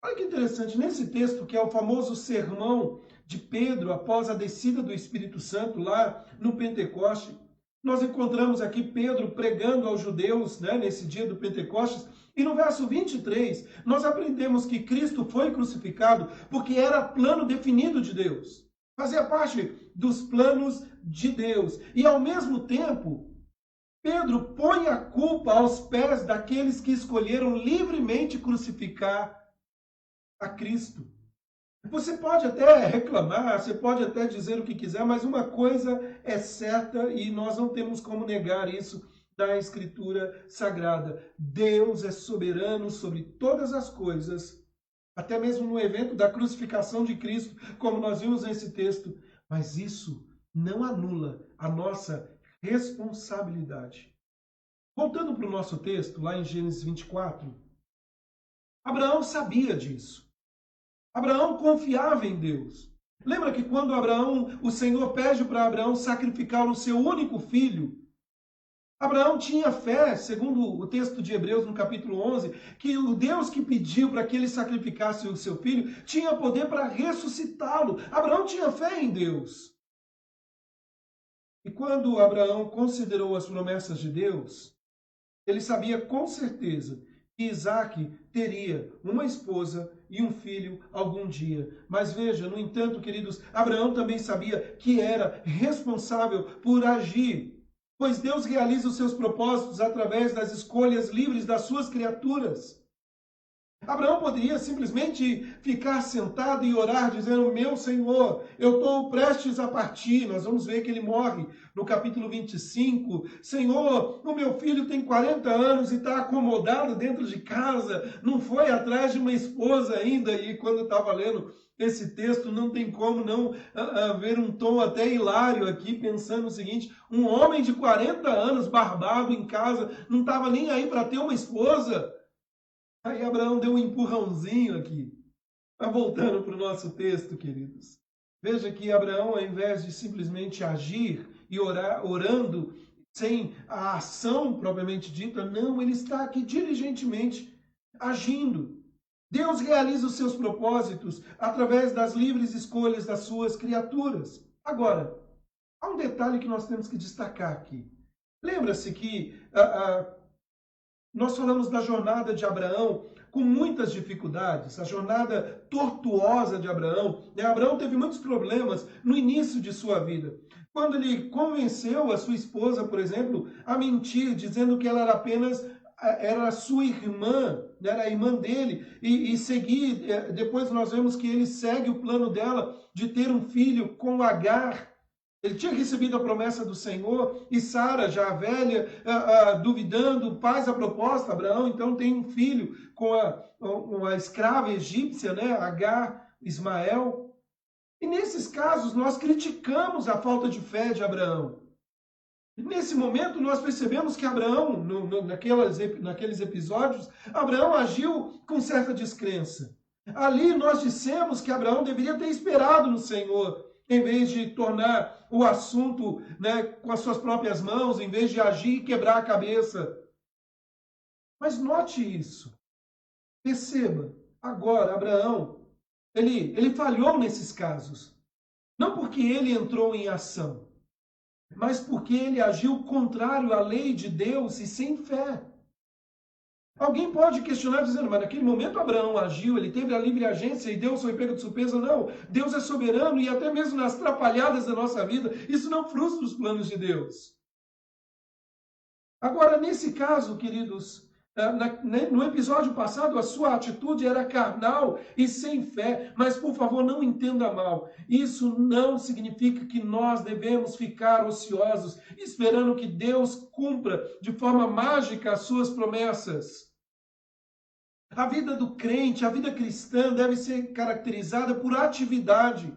Olha que interessante, nesse texto, que é o famoso sermão de Pedro após a descida do Espírito Santo lá no Pentecoste, nós encontramos aqui Pedro pregando aos judeus, né, nesse dia do Pentecostes, e no verso 23, nós aprendemos que Cristo foi crucificado porque era plano definido de Deus. Fazia parte dos planos de Deus. E ao mesmo tempo, Pedro põe a culpa aos pés daqueles que escolheram livremente crucificar a Cristo. Você pode até reclamar, você pode até dizer o que quiser, mas uma coisa é certa e nós não temos como negar isso da Escritura Sagrada. Deus é soberano sobre todas as coisas, até mesmo no evento da crucificação de Cristo, como nós vimos nesse texto, mas isso não anula a nossa responsabilidade. Voltando para o nosso texto, lá em Gênesis 24, Abraão sabia disso. Abraão confiava em Deus. Lembra que quando o Senhor pede para Abraão sacrificar o seu único filho, Abraão tinha fé, segundo o texto de Hebreus no capítulo 11, que o Deus que pediu para que ele sacrificasse o seu filho tinha poder para ressuscitá-lo. Abraão tinha fé em Deus. E quando Abraão considerou as promessas de Deus, ele sabia com certeza que Isaac teria uma esposa e um filho algum dia. Mas veja, no entanto, queridos, Abraão também sabia que era responsável por agir, pois Deus realiza os seus propósitos através das escolhas livres das suas criaturas. Abraão poderia simplesmente ficar sentado e orar, dizendo: meu Senhor, eu estou prestes a partir. Nós vamos ver que ele morre no capítulo 25. Senhor, o meu filho tem 40 anos e está acomodado dentro de casa, não foi atrás de uma esposa ainda. E quando eu estava lendo esse texto, não tem como não ver um tom até hilário aqui, pensando o seguinte: um homem de 40 anos, barbado em casa, não estava nem aí para ter uma esposa. Aí Abraão deu um empurrãozinho aqui. Mas voltando para o nosso texto, queridos. Veja que Abraão, ao invés de simplesmente agir e orar, orando sem a ação propriamente dita, não, ele está aqui diligentemente agindo. Deus realiza os seus propósitos através das livres escolhas das suas criaturas. Agora, há um detalhe que nós temos que destacar aqui. Lembra-se que nós falamos da jornada de Abraão com muitas dificuldades, a jornada tortuosa de Abraão. Abraão teve muitos problemas no início de sua vida. Quando ele convenceu a sua esposa, por exemplo, a mentir, dizendo que ela era sua irmã, era a irmã dele, e seguir, depois nós vemos que ele segue o plano dela de ter um filho com Agar. Ele tinha recebido a promessa do Senhor e Sara, já velha, duvidando, faz a proposta. Abraão então tem um filho com a escrava egípcia, né, Agar, Ismael. E nesses casos nós criticamos a falta de fé de Abraão. Nesse momento nós percebemos que Abraão, naqueles episódios, Abraão agiu com certa descrença. Ali nós dissemos que Abraão deveria ter esperado no Senhor, em vez de tornar o assunto, né, com as suas próprias mãos, em vez de agir e quebrar a cabeça. Mas note isso. Perceba, agora, Abraão, ele falhou nesses casos. Não porque ele entrou em ação, mas porque ele agiu contrário à lei de Deus e sem fé. Alguém pode questionar dizendo: mas naquele momento Abraão agiu, ele teve a livre agência e Deus foi pego de surpresa. Não, Deus é soberano e até mesmo nas atrapalhadas da nossa vida, isso não frustra os planos de Deus. Agora, nesse caso, queridos, no episódio passado a sua atitude era carnal e sem fé, mas por favor não entenda mal. Isso não significa que nós devemos ficar ociosos, esperando que Deus cumpra de forma mágica as suas promessas. A vida do crente, a vida cristã deve ser caracterizada por atividade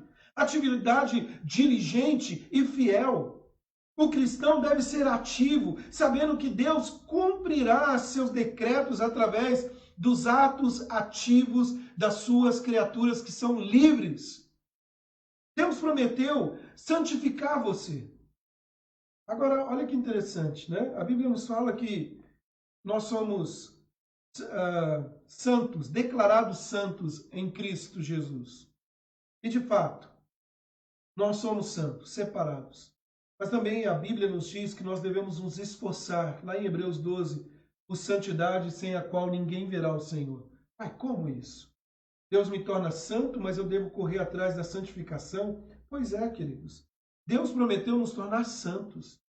diligente e fiel. O cristão deve ser ativo, sabendo que Deus cumprirá seus decretos através dos atos ativos das suas criaturas que são livres. Deus prometeu santificar você. Agora, olha que interessante, né? A Bíblia nos fala que nós somos santos, declarados santos em Cristo Jesus. E de fato, nós somos santos, separados. Mas também a Bíblia nos diz que nós devemos nos esforçar, lá em Hebreus 12, por santidade sem a qual ninguém verá o Senhor. Mas como isso? Deus me torna santo, mas eu devo correr atrás da santificação? Pois é, queridos. Deus prometeu nos tornar santos.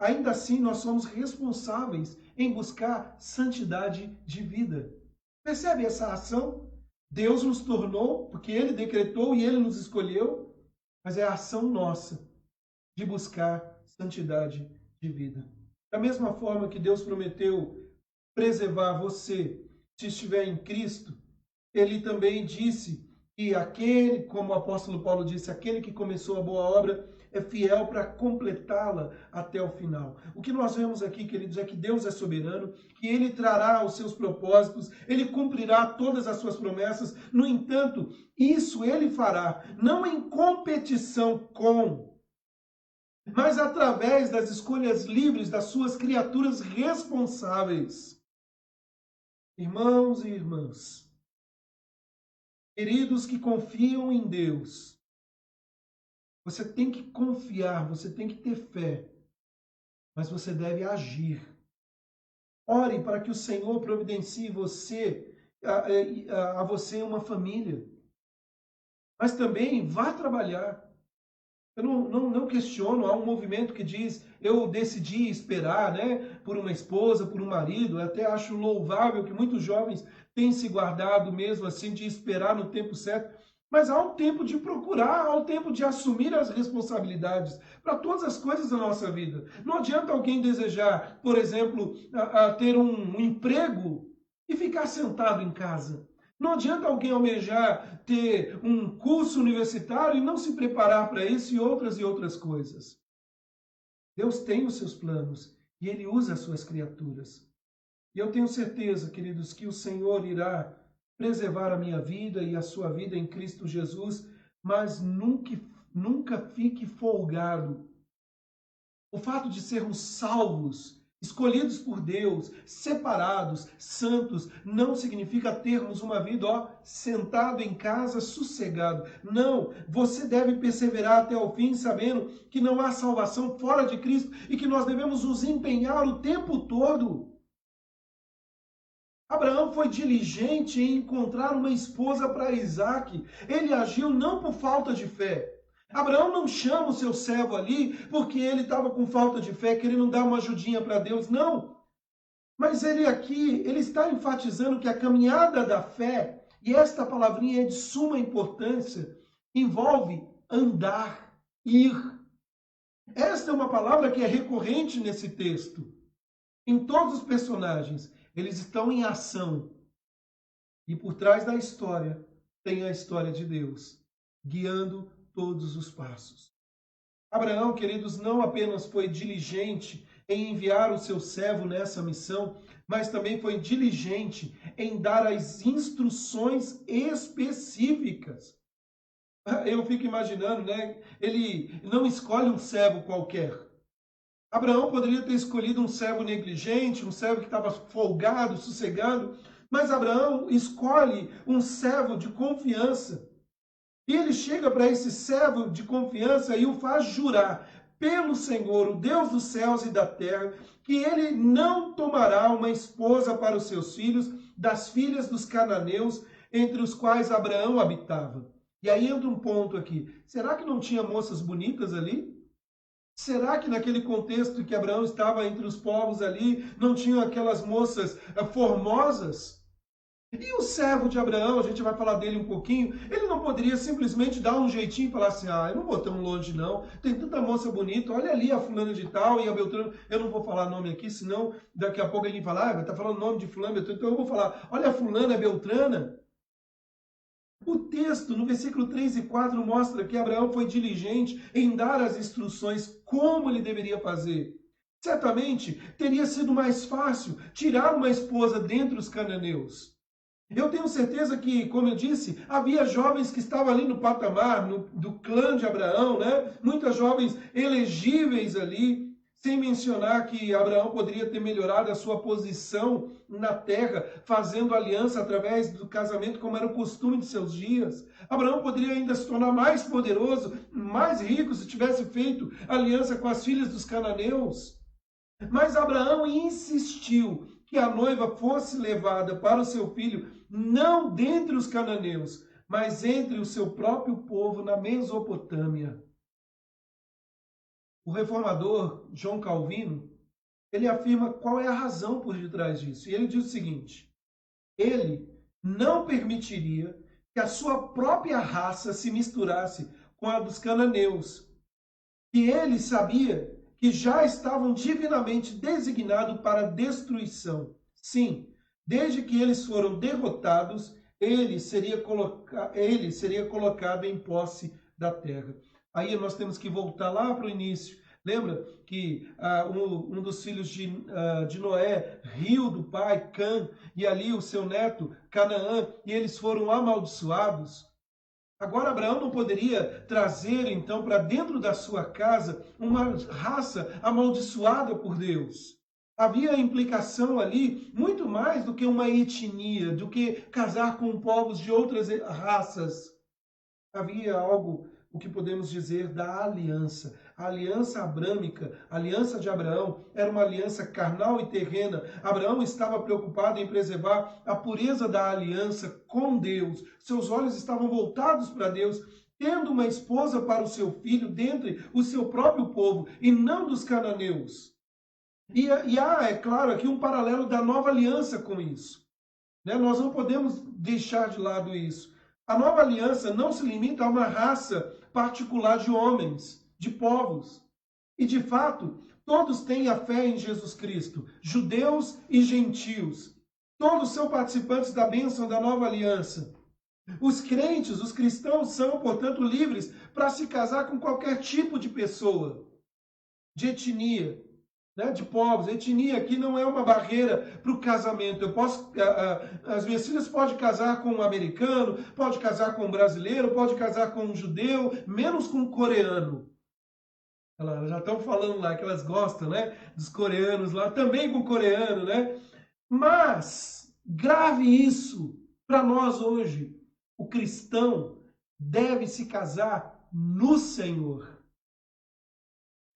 Ainda assim, nós somos responsáveis em buscar santidade de vida. Percebe essa ação? Deus nos tornou, porque Ele decretou e Ele nos escolheu, mas é a ação nossa de buscar santidade de vida. Da mesma forma que Deus prometeu preservar você se estiver em Cristo, Ele também disse que aquele, como o apóstolo Paulo disse, aquele que começou a boa obra é fiel para completá-la até o final. O que nós vemos aqui, queridos, é que Deus é soberano, que Ele trará os seus propósitos, Ele cumprirá todas as suas promessas. No entanto, isso Ele fará, não em competição com, mas através das escolhas livres das suas criaturas responsáveis. Irmãos e irmãs, queridos que confiam em Deus, você tem que confiar, você tem que ter fé, mas você deve agir. Ore para que o Senhor providencie a você uma família. Mas também vá trabalhar. Eu não questiono, há um movimento que diz, eu decidi esperar, né, por uma esposa, por um marido. Eu até acho louvável que muitos jovens têm se guardado mesmo assim, de esperar no tempo certo. Mas há um tempo de procurar, há um tempo de assumir as responsabilidades para todas as coisas da nossa vida. Não adianta alguém desejar, por exemplo, ter um emprego e ficar sentado em casa. Não adianta alguém almejar ter um curso universitário e não se preparar para isso e outras coisas. Deus tem os seus planos e Ele usa as suas criaturas. E eu tenho certeza, queridos, que o Senhor irá preservar a minha vida e a sua vida em Cristo Jesus, mas nunca fique folgado. O fato de sermos salvos, escolhidos por Deus, separados, santos, não significa termos uma vida, sentado em casa, sossegado. Não, você deve perseverar até o fim, sabendo que não há salvação fora de Cristo e que nós devemos nos empenhar o tempo todo. Abraão foi diligente em encontrar uma esposa para Isaac. Ele agiu não por falta de fé. Abraão não chama o seu servo ali porque ele estava com falta de fé, querendo dar uma ajudinha para Deus. Não. Mas ele está enfatizando que a caminhada da fé, e esta palavrinha é de suma importância, envolve andar, ir. Esta é uma palavra que é recorrente nesse texto. Em todos os personagens, eles estão em ação. E por trás da história, tem a história de Deus, guiando todos os passos. Abraão, queridos, não apenas foi diligente em enviar o seu servo nessa missão, mas também foi diligente em dar as instruções específicas. Eu fico imaginando, né? Ele não escolhe um servo qualquer. Abraão poderia ter escolhido um servo negligente, um servo que estava folgado, sossegado, mas Abraão escolhe um servo de confiança. E ele chega para esse servo de confiança e o faz jurar pelo Senhor, o Deus dos céus e da terra, que ele não tomará uma esposa para os seus filhos das filhas dos cananeus, entre os quais Abraão habitava. E aí entra um ponto aqui. Será que não tinha moças bonitas ali? Será que naquele contexto que Abraão estava entre os povos ali, não tinham aquelas moças formosas? E o servo de Abraão, a gente vai falar dele um pouquinho, ele não poderia simplesmente dar um jeitinho e falar assim, eu não vou tão longe não, tem tanta moça bonita, olha ali a fulana de tal e a Beltrana, eu não vou falar nome aqui, senão daqui a pouco ele vai falar, está falando nome de fulana, Beltrana, então eu vou falar, olha a fulana, a Beltrana. O texto, no versículo 3 e 4, mostra que Abraão foi diligente em dar as instruções como ele deveria fazer. Certamente, teria sido mais fácil tirar uma esposa dentre os cananeus. Eu tenho certeza que, como eu disse, havia jovens que estavam ali no patamar, do clã de Abraão, né? Muitas jovens elegíveis ali, sem mencionar que Abraão poderia ter melhorado a sua posição na terra, fazendo aliança através do casamento, como era o costume de seus dias. Abraão poderia ainda se tornar mais poderoso, mais rico, se tivesse feito aliança com as filhas dos cananeus. Mas Abraão insistiu que a noiva fosse levada para o seu filho, não dentre os cananeus, mas entre o seu próprio povo na Mesopotâmia. O reformador João Calvino, ele afirma qual é a razão por detrás disso. E ele diz o seguinte: ele não permitiria que a sua própria raça se misturasse com a dos cananeus, que ele sabia que já estavam divinamente designados para destruição. Sim, desde que eles foram derrotados, ele seria colocado em posse da terra. Aí nós temos que voltar lá para o início. Lembra que um dos filhos de Noé riu do pai, Cã, e ali o seu neto, Canaã, e eles foram amaldiçoados? Agora Abraão não poderia trazer então para dentro da sua casa uma raça amaldiçoada por Deus. Havia implicação ali muito mais do que uma etnia, do que casar com povos de outras raças. Havia algo, o que podemos dizer, da aliança. A aliança abrâmica, a aliança de Abraão, era uma aliança carnal e terrena. Abraão estava preocupado em preservar a pureza da aliança com Deus. Seus olhos estavam voltados para Deus, tendo uma esposa para o seu filho dentre o seu próprio povo, e não dos cananeus. E há, é claro, aqui um paralelo da nova aliança com isso. Nós não podemos deixar de lado isso. A nova aliança não se limita a uma raça particular de homens, de povos. E, de fato, todos têm a fé em Jesus Cristo, judeus e gentios. Todos são participantes da bênção da nova aliança. Os crentes, os cristãos, são, portanto, livres para se casar com qualquer tipo de pessoa, de etnia, de povos. Etnia aqui não é uma barreira para o casamento. As minhas filhas podem casar com um americano, pode casar com um brasileiro, pode casar com um judeu, menos com um coreano. Elas já estão falando lá que elas gostam, dos coreanos lá, também com coreano, Mas, grave isso para nós hoje. O cristão deve se casar no Senhor.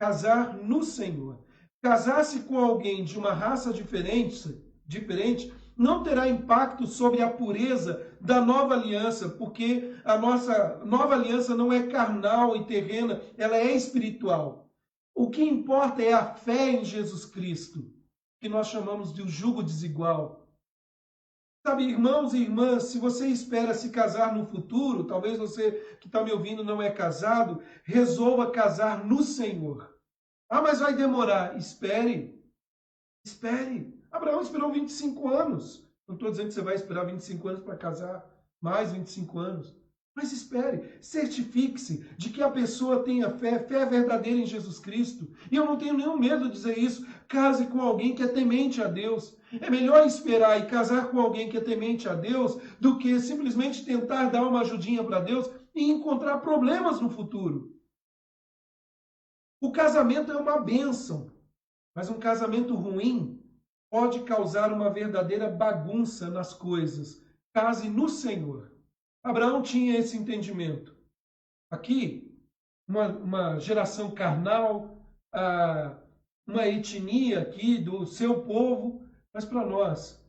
Casar no Senhor. Casar-se com alguém de uma raça diferente não terá impacto sobre a pureza da nova aliança, porque a nossa nova aliança não é carnal e terrena, ela é espiritual. O que importa é a fé em Jesus Cristo, que nós chamamos de jugo desigual. Sabe, irmãos e irmãs, se você espera se casar no futuro, talvez você que está me ouvindo não é casado, resolva casar no Senhor. Ah, mas vai demorar. Espere. Espere. Abraão esperou 25 anos. Não estou dizendo que você vai esperar 25 anos para casar. Mais 25 anos. Mas espere. Certifique-se de que a pessoa tenha fé verdadeira em Jesus Cristo. E eu não tenho nenhum medo de dizer isso. Case com alguém que é temente a Deus. É melhor esperar e casar com alguém que é temente a Deus do que simplesmente tentar dar uma ajudinha para Deus e encontrar problemas no futuro. O casamento é uma bênção, mas um casamento ruim pode causar uma verdadeira bagunça nas coisas. Case no Senhor. Abraão tinha esse entendimento. Aqui, uma geração carnal, uma etnia aqui do seu povo, mas para nós,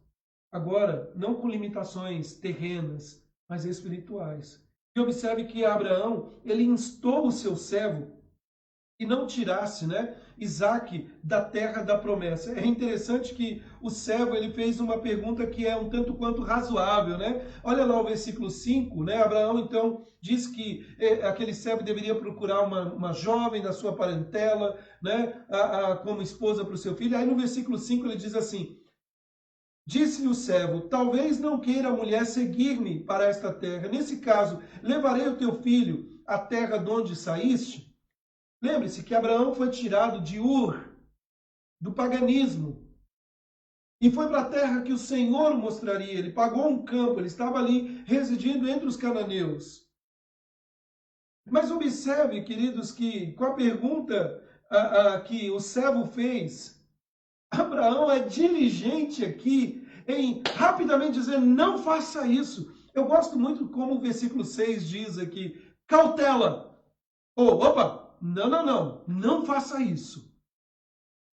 agora, não com limitações terrenas, mas espirituais. E observe que Abraão, ele instou o seu servo e não tirasse, Isaque da terra da promessa. É interessante que o servo ele fez uma pergunta que é um tanto quanto razoável, Olha lá o versículo 5, Abraão então diz que aquele servo deveria procurar uma jovem da sua parentela, como esposa para o seu filho. Aí no versículo 5 ele diz assim: disse-lhe o servo, talvez não queira a mulher seguir-me para esta terra. Nesse caso, levarei o teu filho à terra de onde saíste? Lembre-se que Abraão foi tirado de Ur, do paganismo, e foi para a terra que o Senhor mostraria. Ele pagou um campo, ele estava ali residindo entre os cananeus. Mas observe, queridos, que com a pergunta que o servo fez, Abraão é diligente aqui em rapidamente dizer, não faça isso. Eu gosto muito como o versículo 6 diz aqui, cautela. Opa! Não faça isso.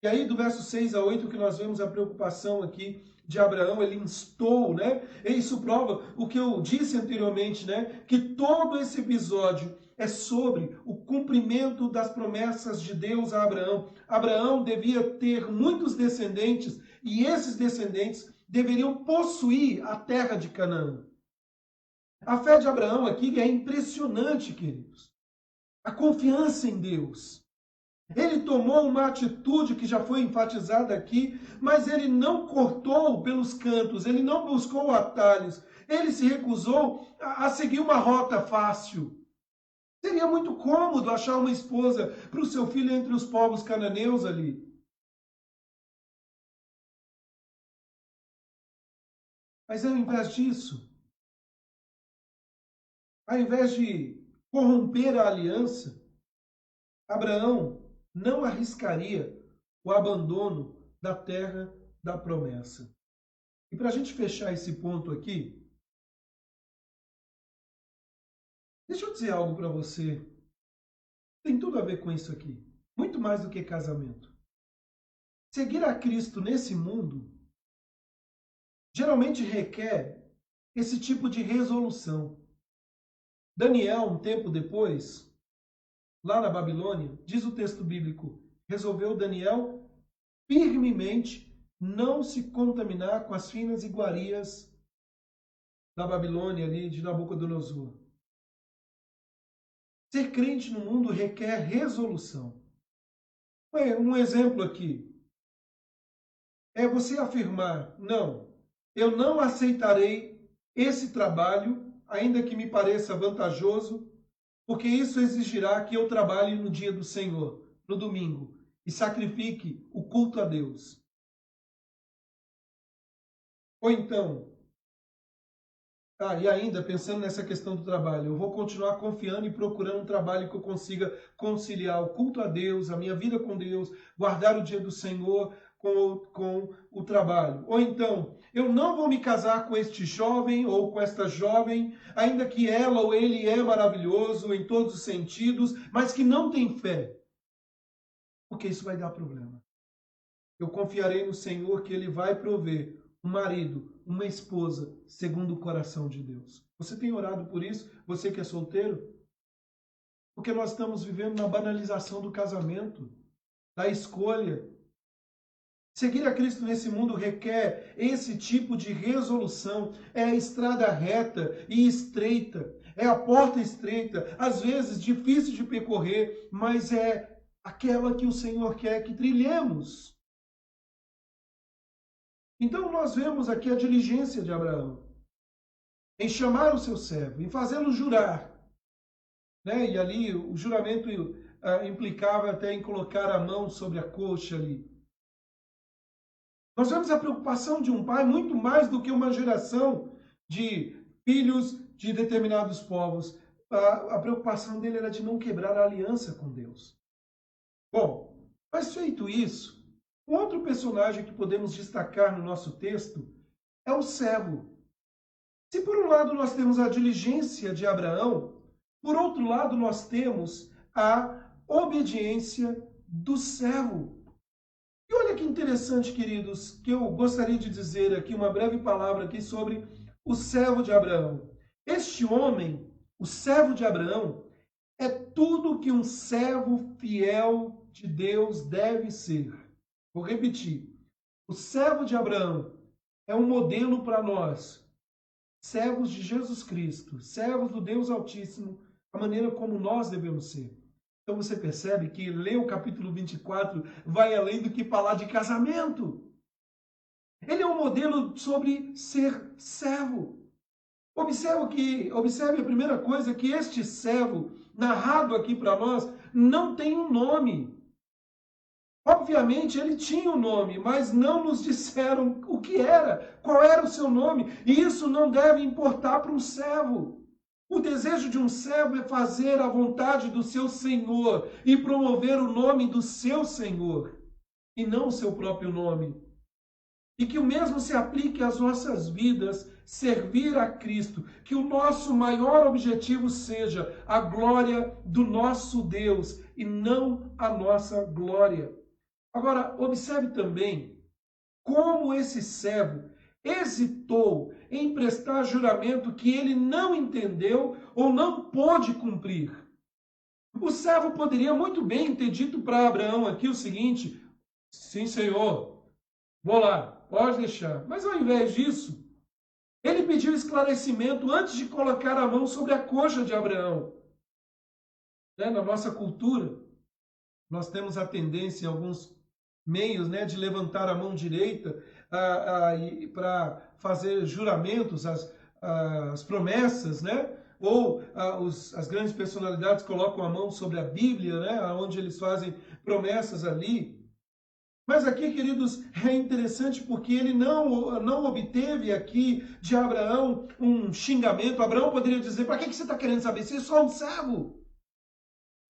E aí do verso 6 a 8 que nós vemos a preocupação aqui de Abraão, ele instou, né? E isso prova o que eu disse anteriormente, né? Que todo esse episódio é sobre o cumprimento das promessas de Deus a Abraão. Abraão devia ter muitos descendentes e esses descendentes deveriam possuir a terra de Canaã. A fé de Abraão aqui é impressionante, queridos. A confiança em Deus. Ele tomou uma atitude que já foi enfatizada aqui, mas ele não cortou pelos cantos, ele não buscou atalhos, ele se recusou a seguir uma rota fácil. Seria muito cômodo achar uma esposa para o seu filho entre os povos cananeus ali. Mas ao invés disso, ao invés de corromper a aliança, Abraão não arriscaria o abandono da terra da promessa. E para a gente fechar esse ponto aqui, deixa eu dizer algo para você. Tem tudo a ver com isso aqui. Muito mais do que casamento. Seguir a Cristo nesse mundo geralmente requer esse tipo de resolução. Daniel, um tempo depois, lá na Babilônia, diz o texto bíblico, resolveu Daniel firmemente não se contaminar com as finas iguarias da Babilônia ali de Nabucodonosor. Ser crente no mundo requer resolução. Um exemplo aqui é você afirmar, não, eu não aceitarei esse trabalho, ainda que me pareça vantajoso, porque isso exigirá que eu trabalhe no dia do Senhor, no domingo, e sacrifique o culto a Deus. Ou então, e ainda pensando nessa questão do trabalho, eu vou continuar confiando e procurando um trabalho que eu consiga conciliar o culto a Deus, a minha vida com Deus, guardar o dia do Senhor com o trabalho. Ou então, eu não vou me casar com este jovem ou com esta jovem, ainda que ela ou ele é maravilhoso em todos os sentidos, mas que não tem fé. Porque isso vai dar problema. Eu confiarei no Senhor que Ele vai prover um marido, uma esposa, segundo o coração de Deus. Você tem orado por isso? Você que é solteiro? Porque nós estamos vivendo na banalização do casamento, da escolha. Seguir a Cristo nesse mundo requer esse tipo de resolução. É a estrada reta e estreita. É a porta estreita, às vezes difícil de percorrer, mas é aquela que o Senhor quer que trilhemos. Então nós vemos aqui a diligência de Abraão em chamar o seu servo, em fazê-lo jurar. E ali o juramento implicava até em colocar a mão sobre a coxa ali. Nós vemos a preocupação de um pai muito mais do que uma geração de filhos de determinados povos. A preocupação dele era de não quebrar a aliança com Deus. Bom, mas feito isso, um outro personagem que podemos destacar no nosso texto é o servo. Se por um lado nós temos a diligência de Abraão, por outro lado nós temos a obediência do servo. E olha que interessante, queridos, que eu gostaria de dizer aqui uma breve palavra aqui sobre o servo de Abraão. Este homem, o servo de Abraão, é tudo que um servo fiel de Deus deve ser. Vou repetir. O servo de Abraão é um modelo para nós, servos de Jesus Cristo, servos do Deus Altíssimo, a maneira como nós devemos ser. Então você percebe que ler o capítulo 24 vai além do que falar de casamento. Ele é um modelo sobre ser servo. Observe a primeira coisa, que este servo, narrado aqui para nós, não tem um nome. Obviamente ele tinha um nome, mas não nos disseram o que era, qual era o seu nome. E isso não deve importar para um servo. O desejo de um servo é fazer a vontade do seu Senhor e promover o nome do seu Senhor, e não o seu próprio nome. E que o mesmo se aplique às nossas vidas, servir a Cristo, que o nosso maior objetivo seja a glória do nosso Deus e não a nossa glória. Agora, observe também como esse servo, hesitou em prestar juramento que ele não entendeu ou não pôde cumprir. O servo poderia muito bem ter dito para Abraão aqui o seguinte: sim, Senhor, vou lá, pode deixar. Mas ao invés disso, ele pediu esclarecimento antes de colocar a mão sobre a coxa de Abraão. Na nossa cultura, nós temos a tendência, em alguns meios, de levantar a mão direita para fazer juramentos, as promessas, ou as grandes personalidades colocam a mão sobre a Bíblia, onde eles fazem promessas ali. Mas aqui, queridos, é interessante porque ele não obteve aqui de Abraão um xingamento. Abraão poderia dizer: para que você está querendo saber? Você é só um servo.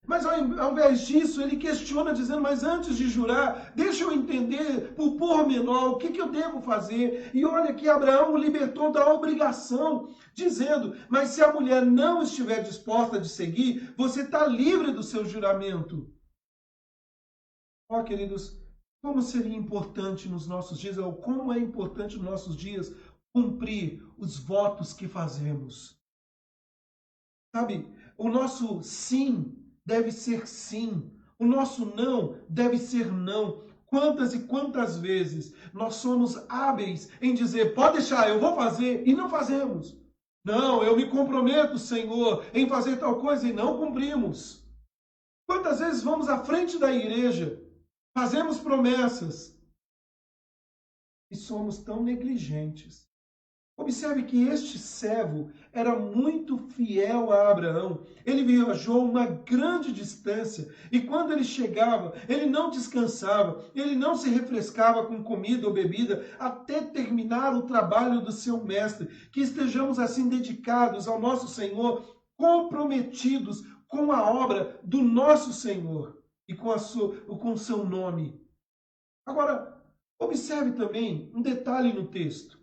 Mas ao invés disso, ele questiona dizendo: mas antes de jurar, deixa eu entender por pormenor o que eu devo fazer. E olha que Abraão o libertou da obrigação, dizendo: mas se a mulher não estiver disposta de seguir, você está livre do seu juramento. Ó, queridos, como seria importante nos nossos dias, ou como é importante nos nossos dias, cumprir os votos que fazemos. Sabe, o nosso sim deve ser sim. O nosso não deve ser não. Quantas e quantas vezes nós somos hábeis em dizer: pode deixar, eu vou fazer, e não fazemos. Não, eu me comprometo, Senhor, em fazer tal coisa, e não cumprimos. Quantas vezes vamos à frente da igreja, fazemos promessas e somos tão negligentes. Observe que este servo era muito fiel a Abraão. Ele viajou uma grande distância e quando ele chegava, ele não descansava, ele não se refrescava com comida ou bebida até terminar o trabalho do seu mestre. Que estejamos assim dedicados ao nosso Senhor, comprometidos com a obra do nosso Senhor e com o seu nome. Agora, observe também um detalhe no texto.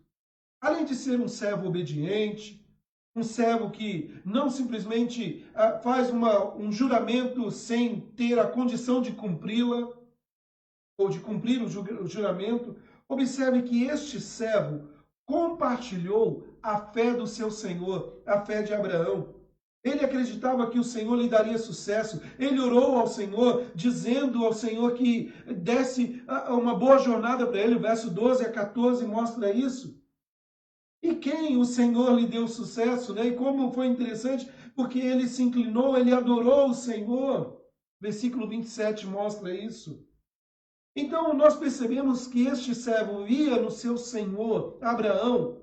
Além de ser um servo obediente, um servo que não simplesmente faz um juramento sem ter a condição de cumpri-la, ou de cumprir o juramento, observe que este servo compartilhou a fé do seu Senhor, a fé de Abraão. Ele acreditava que o Senhor lhe daria sucesso. Ele orou ao Senhor, dizendo ao Senhor que desse uma boa jornada para ele. O verso 12 a 14 mostra isso. E quem o Senhor lhe deu sucesso, E como foi interessante, porque ele se inclinou, ele adorou o Senhor. Versículo 27 mostra isso. Então, nós percebemos que este servo via no seu Senhor, Abraão,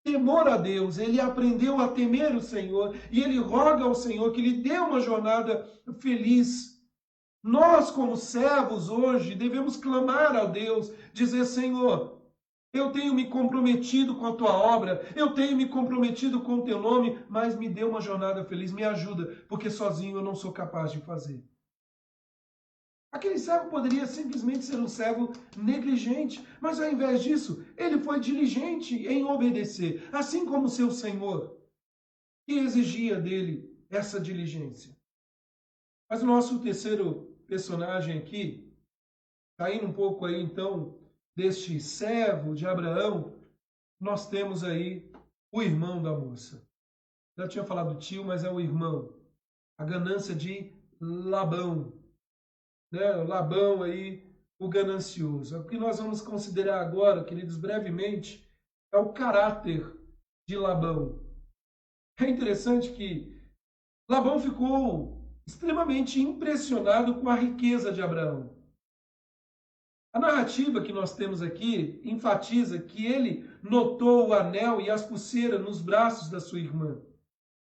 temor a Deus. Ele aprendeu a temer o Senhor e ele roga ao Senhor que lhe dê uma jornada feliz. Nós, como servos hoje, devemos clamar a Deus, dizer: Senhor, eu tenho me comprometido com a tua obra, eu tenho me comprometido com o teu nome, mas me dê uma jornada feliz, me ajuda, porque sozinho eu não sou capaz de fazer. Aquele servo poderia simplesmente ser um servo negligente, mas ao invés disso, ele foi diligente em obedecer, assim como seu Senhor, que exigia dele essa diligência. Mas o nosso terceiro personagem aqui, saindo um pouco aí então deste servo de Abraão, nós temos aí o irmão da moça. Já tinha falado tio, mas é o irmão. A ganância de Labão. Labão aí, o ganancioso. O que nós vamos considerar agora, queridos, brevemente, é o caráter de Labão. É interessante que Labão ficou extremamente impressionado com a riqueza de Abraão. A narrativa que nós temos aqui enfatiza que ele notou o anel e as pulseiras nos braços da sua irmã.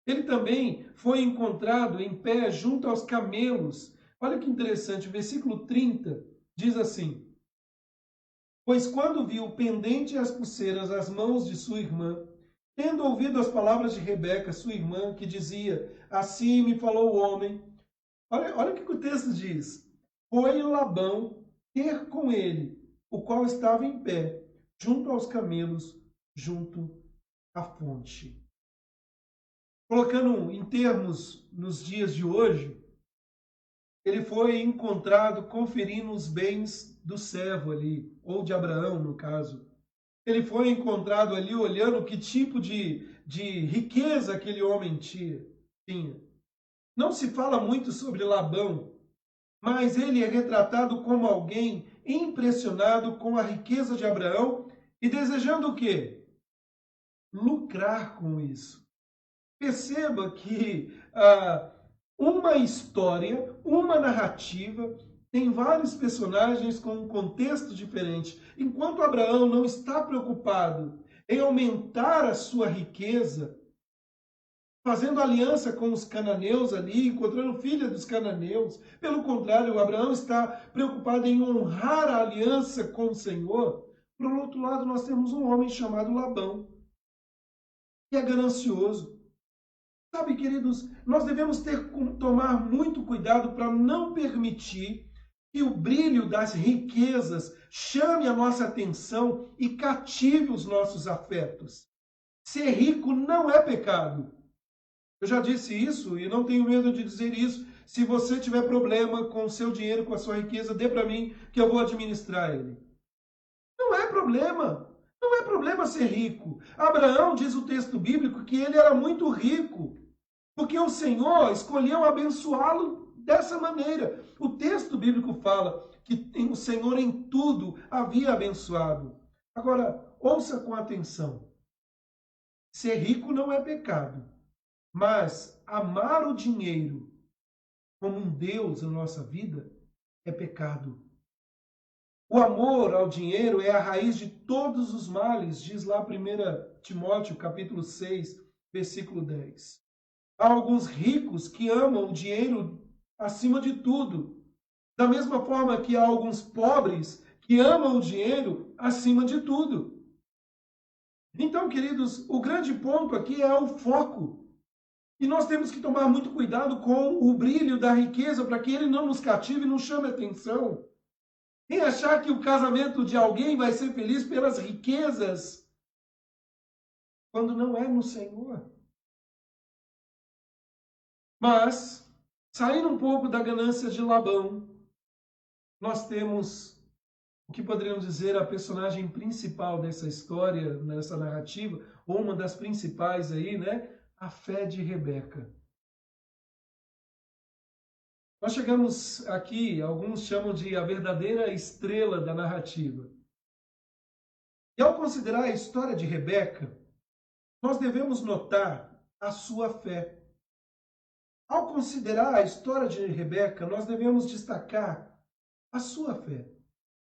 Ele também foi encontrado em pé junto aos camelos. Olha que interessante, o versículo 30 diz assim: pois quando viu o pendente e as pulseiras nas mãos de sua irmã, tendo ouvido as palavras de Rebeca, sua irmã, que dizia: assim me falou o homem. Olha o que o texto diz. Foi Labão ter com ele, o qual estava em pé, junto aos camelos, junto à fonte. Colocando em termos nos dias de hoje, ele foi encontrado conferindo os bens do servo ali, ou de Abraão, no caso. Ele foi encontrado ali olhando que tipo de riqueza aquele homem tinha. Não se fala muito sobre Labão, mas ele é retratado como alguém impressionado com a riqueza de Abraão e desejando o quê? Lucrar com isso. Perceba que uma história, uma narrativa, tem vários personagens com um contexto diferente. Enquanto Abraão não está preocupado em aumentar a sua riqueza, fazendo aliança com os cananeus ali, encontrando filha dos cananeus. Pelo contrário, Abraão está preocupado em honrar a aliança com o Senhor. Por outro lado, nós temos um homem chamado Labão, que é ganancioso. Sabe, queridos, nós devemos tomar muito cuidado para não permitir que o brilho das riquezas chame a nossa atenção e cative os nossos afetos. Ser rico não é pecado. Eu já disse isso e não tenho medo de dizer isso. Se você tiver problema com o seu dinheiro, com a sua riqueza, dê para mim que eu vou administrar ele. Não é problema. Não é problema ser rico. Abraão, diz o texto bíblico, que ele era muito rico, porque o Senhor escolheu abençoá-lo dessa maneira. O texto bíblico fala que o Senhor em tudo havia abençoado. Agora, ouça com atenção. Ser rico não é pecado. Mas amar o dinheiro como um Deus na nossa vida é pecado. O amor ao dinheiro é a raiz de todos os males, diz lá 1 Timóteo, capítulo 6, versículo 10. Há alguns ricos que amam o dinheiro acima de tudo. Da mesma forma que há alguns pobres que amam o dinheiro acima de tudo. Então, queridos, o grande ponto aqui é o foco. E nós temos que tomar muito cuidado com o brilho da riqueza para que ele não nos cative e não chame atenção. Nem achar que o casamento de alguém vai ser feliz pelas riquezas, quando não é no Senhor. Mas, saindo um pouco da ganância de Labão, nós temos o que poderíamos dizer a personagem principal dessa história, nessa narrativa, ou uma das principais aí, né? A fé de Rebeca. Nós chegamos aqui, alguns chamam de a verdadeira estrela da narrativa. E ao considerar a história de Rebeca, nós devemos notar a sua fé. Ao considerar a história de Rebeca, nós devemos destacar a sua fé.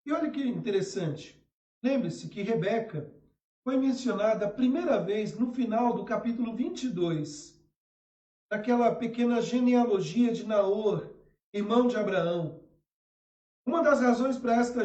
E olha que interessante. Lembre-se que Rebeca foi mencionada a primeira vez no final do capítulo 22, daquela pequena genealogia de Naor, irmão de Abraão. Uma das razões para essa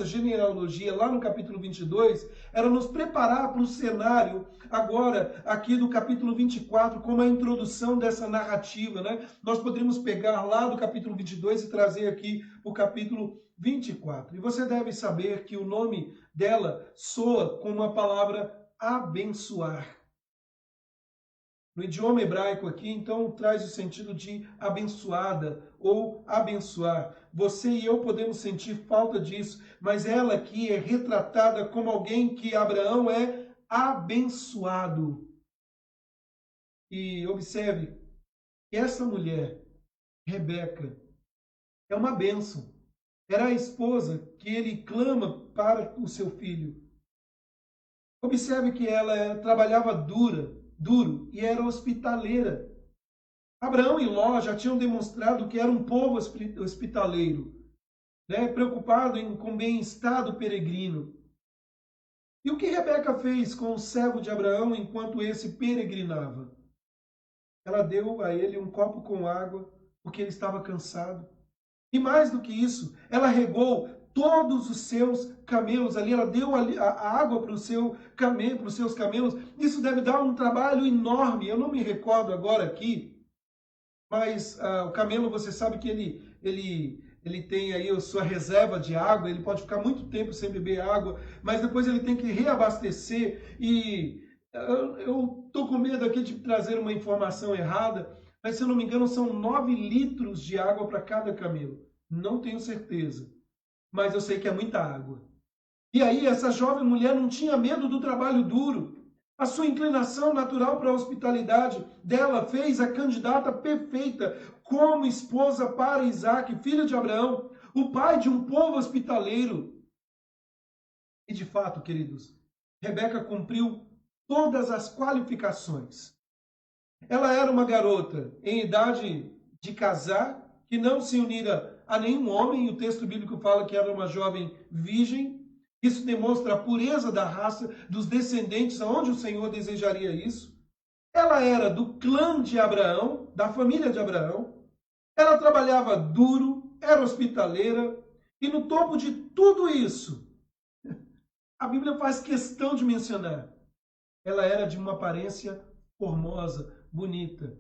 genealogia, lá no capítulo 22, era nos preparar para o cenário, agora, aqui do capítulo 24, como a introdução dessa narrativa, né? Nós poderíamos pegar lá do capítulo 22 e trazer aqui o capítulo 24. E você deve saber que o nome dela soa com uma palavra abençoar. No idioma hebraico aqui, então, traz o sentido de abençoada ou abençoar. Você e eu podemos sentir falta disso, mas ela aqui é retratada como alguém que Abraão é abençoado. E observe que essa mulher, Rebeca, é uma bênção. Era a esposa que ele clama para o seu filho. Observe que ela trabalhava duro e era hospitaleira. Abraão e Ló já tinham demonstrado que era um povo hospitaleiro, né? Preocupado com o bem-estar do peregrino. E o que Rebeca fez com o servo de Abraão enquanto esse peregrinava? Ela deu a ele um copo com água, porque ele estava cansado. E mais do que isso, ela regou todos os seus camelos ali, ela deu a água para os seus camelos. Isso deve dar um trabalho enorme. Eu não me recordo agora aqui, mas o camelo, você sabe que ele tem aí a sua reserva de água, ele pode ficar muito tempo sem beber água, mas depois ele tem que reabastecer. E eu estou com medo aqui de trazer uma informação errada, mas se eu não me engano são 9 litros de água para cada camelo. Não tenho certeza, mas eu sei que é muita água. E aí essa jovem mulher não tinha medo do trabalho duro. A sua inclinação natural para a hospitalidade dela fez a candidata perfeita como esposa para Isaac, filho de Abraão, o pai de um povo hospitaleiro. E de fato, queridos, Rebeca cumpriu todas as qualificações. Ela era uma garota em idade de casar, que não se unira a nenhum homem, e o texto bíblico fala que era uma jovem virgem. Isso demonstra a pureza da raça dos descendentes, aonde o Senhor desejaria isso. Ela era do clã de Abraão, da família de Abraão. Ela trabalhava duro, era hospitaleira, e no topo de tudo isso, a Bíblia faz questão de mencionar, ela era de uma aparência formosa, bonita.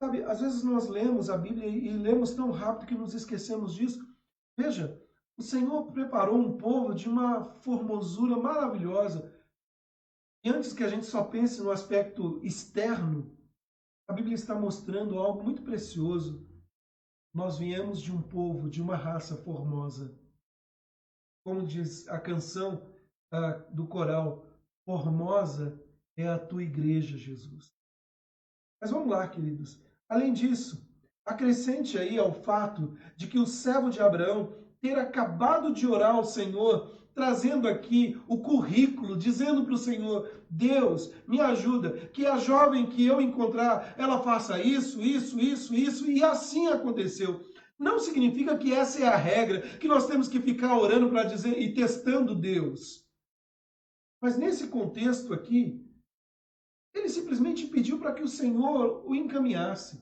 Sabe, às vezes nós lemos a Bíblia e lemos tão rápido que nos esquecemos disso. Veja, o Senhor preparou um povo de uma formosura maravilhosa. E antes que a gente só pense no aspecto externo, a Bíblia está mostrando algo muito precioso. Nós viemos de um povo, de uma raça formosa. Como diz a canção do coral, formosa é a tua igreja, Jesus. Mas vamos lá, queridos. Além disso, acrescente aí ao fato de que o servo de Abraão ter acabado de orar ao Senhor, trazendo aqui o currículo, dizendo para o Senhor, Deus, me ajuda, que a jovem que eu encontrar, ela faça isso, isso, isso, isso, e assim aconteceu. Não significa que essa é a regra, que nós temos que ficar orando para dizer e testando Deus. Mas nesse contexto aqui, ele simplesmente pediu para que o Senhor o encaminhasse.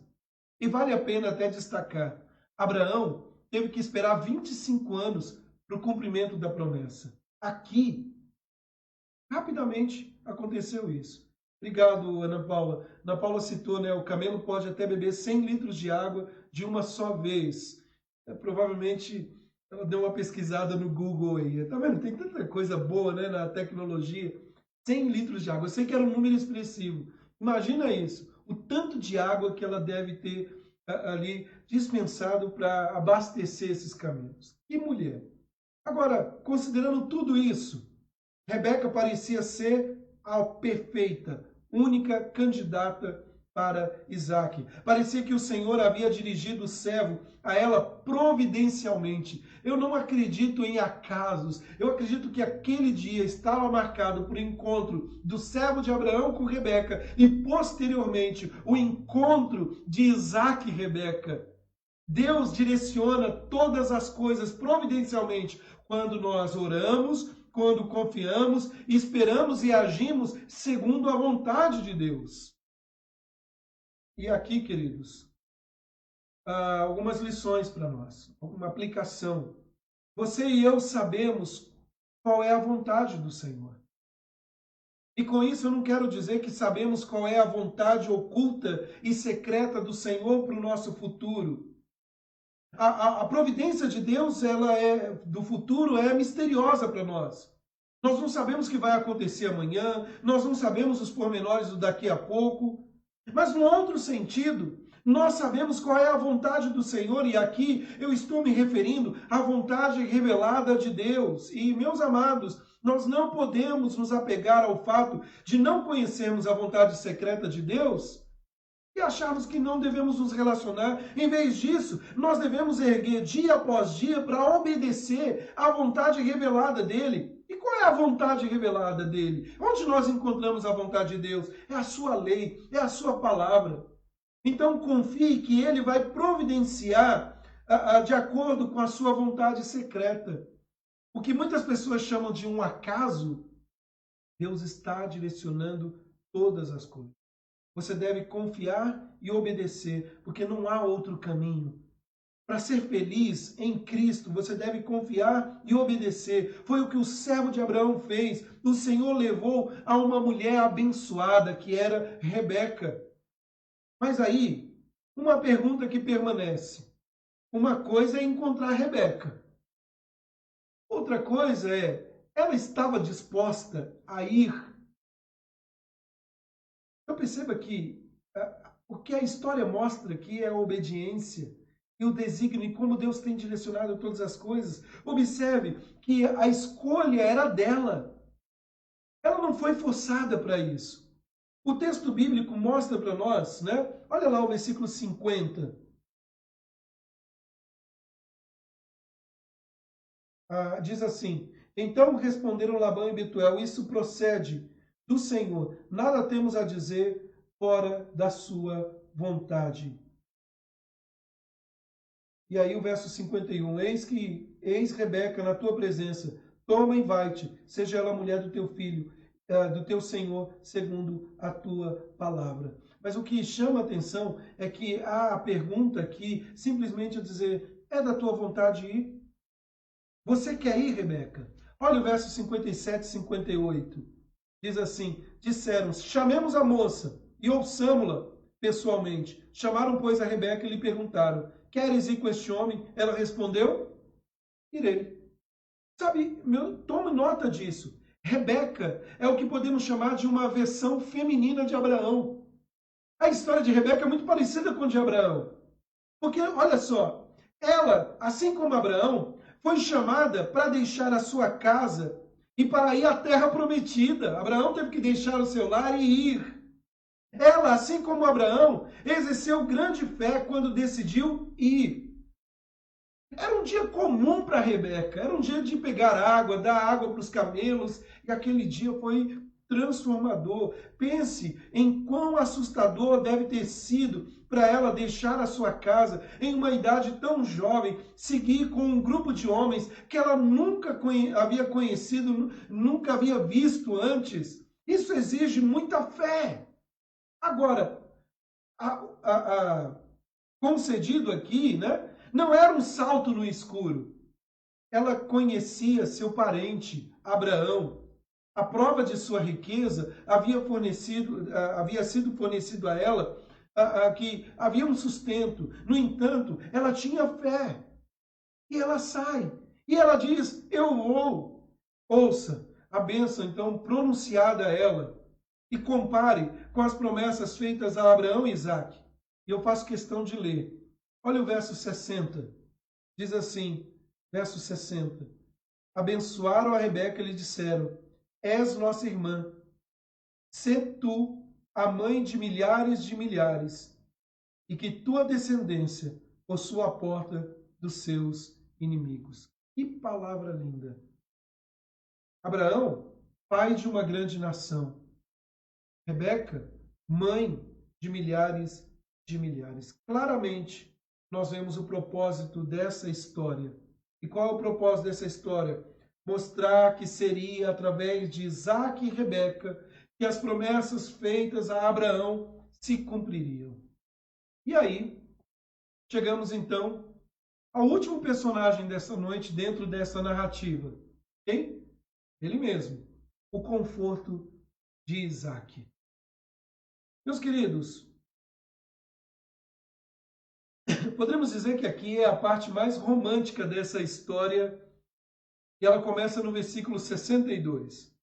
E vale a pena até destacar, Abraão teve que esperar 25 anos para o cumprimento da promessa. Aqui, rapidamente aconteceu isso. Obrigado, Ana Paula. Ana Paula citou, né, o camelo pode até beber 100 litros de água de uma só vez. Provavelmente ela deu uma pesquisada no Google aí. Tá vendo? Tem tanta coisa boa, né, na tecnologia. 100 litros de água. Eu sei que era um número expressivo. Imagina isso. O tanto de água que ela deve ter ali dispensado para abastecer esses camelos. Que mulher! Agora, considerando tudo isso, Rebeca parecia ser a perfeita, única candidata para Isaac. Parecia que o Senhor havia dirigido o servo a ela providencialmente. Eu não acredito em acasos. Eu acredito que aquele dia estava marcado por encontro do servo de Abraão com Rebeca e, posteriormente, o encontro de Isaac e Rebeca. Deus direciona todas as coisas providencialmente quando nós oramos, quando confiamos, esperamos e agimos segundo a vontade de Deus. E aqui, queridos, algumas lições para nós, uma aplicação. Você e eu sabemos qual é a vontade do Senhor. E com isso eu não quero dizer que sabemos qual é a vontade oculta e secreta do Senhor para o nosso futuro. A providência de Deus, do futuro, é misteriosa para nós. Nós não sabemos o que vai acontecer amanhã, nós não sabemos os pormenores do daqui a pouco. Mas, no outro sentido, nós sabemos qual é a vontade do Senhor, e aqui eu estou me referindo à vontade revelada de Deus. E, meus amados, nós não podemos nos apegar ao fato de não conhecermos a vontade secreta de Deus e acharmos que não devemos nos relacionar. Em vez disso, nós devemos erguer dia após dia para obedecer à vontade revelada dele. E qual é a vontade revelada dele? Onde nós encontramos a vontade de Deus? É a sua lei, é a sua palavra. Então confie que ele vai providenciar de acordo com a sua vontade secreta. O que muitas pessoas chamam de um acaso, Deus está direcionando todas as coisas. Você deve confiar e obedecer, porque não há outro caminho. Para ser feliz em Cristo, você deve confiar e obedecer. Foi o que o servo de Abraão fez. O Senhor levou a uma mulher abençoada, que era Rebeca. Mas aí, uma pergunta que permanece. Uma coisa é encontrar Rebeca. Outra coisa é, ela estava disposta a ir? Então perceba que o que a história mostra aqui é a obediência. e o desígnio e como Deus tem direcionado todas as coisas. Observe que a escolha era dela. Ela não foi forçada para isso. O texto bíblico mostra para nós, né? Olha lá o versículo 50. Diz assim: Então responderam Labão e Betuel: Isso procede do Senhor. Nada temos a dizer fora da sua vontade. E aí o verso 51, eis Rebeca na tua presença, toma e vai-te, seja ela a mulher do teu filho, do teu senhor, segundo a tua palavra. Mas o que chama a atenção é que há a pergunta aqui, simplesmente a dizer, é da tua vontade ir? Você quer ir, Rebeca? Olha o verso 57 e 58. Diz assim, disseram, chamemos a moça e ouçamo-la pessoalmente. Chamaram, pois, a Rebeca e lhe perguntaram, queres ir com este homem? Ela respondeu, irei. Sabe, tome nota disso. Rebeca é o que podemos chamar de uma versão feminina de Abraão. A história de Rebeca é muito parecida com a de Abraão. Porque, olha só, ela, assim como Abraão, foi chamada para deixar a sua casa e para ir à terra prometida. Abraão teve que deixar o seu lar e ir. Ela, assim como Abraão, exerceu grande fé quando decidiu ir. Era um dia comum para Rebeca, era um dia de pegar água, dar água para os camelos, e aquele dia foi transformador. Pense em quão assustador deve ter sido para ela deixar a sua casa em uma idade tão jovem, seguir com um grupo de homens que ela nunca havia conhecido, nunca havia visto antes. Isso exige muita fé. Agora, concedido aqui, né? Não era um salto no escuro. Ela conhecia seu parente, Abraão. A prova de sua riqueza havia sido fornecido a ela, que havia um sustento. No entanto, ela tinha fé. E ela sai. E ela diz, eu vou. Ouça a bênção, então, pronunciada a ela. E compare com as promessas feitas a Abraão e Isaque. E eu faço questão de ler. Olha o verso 60. Diz assim, verso 60. Abençoaram a Rebeca e lhe disseram, és nossa irmã, sê tu a mãe de milhares, e que tua descendência possua a porta dos seus inimigos. Que palavra linda! Abraão, pai de uma grande nação. Rebeca, mãe de milhares. Claramente, nós vemos o propósito dessa história. E qual é o propósito dessa história? Mostrar que seria através de Isaque e Rebeca que as promessas feitas a Abraão se cumpririam. E aí, chegamos então ao último personagem dessa noite dentro dessa narrativa. Quem? Ele mesmo, o conforto de Isaque. Meus queridos, podemos dizer que aqui é a parte mais romântica dessa história, e ela começa no versículo 62.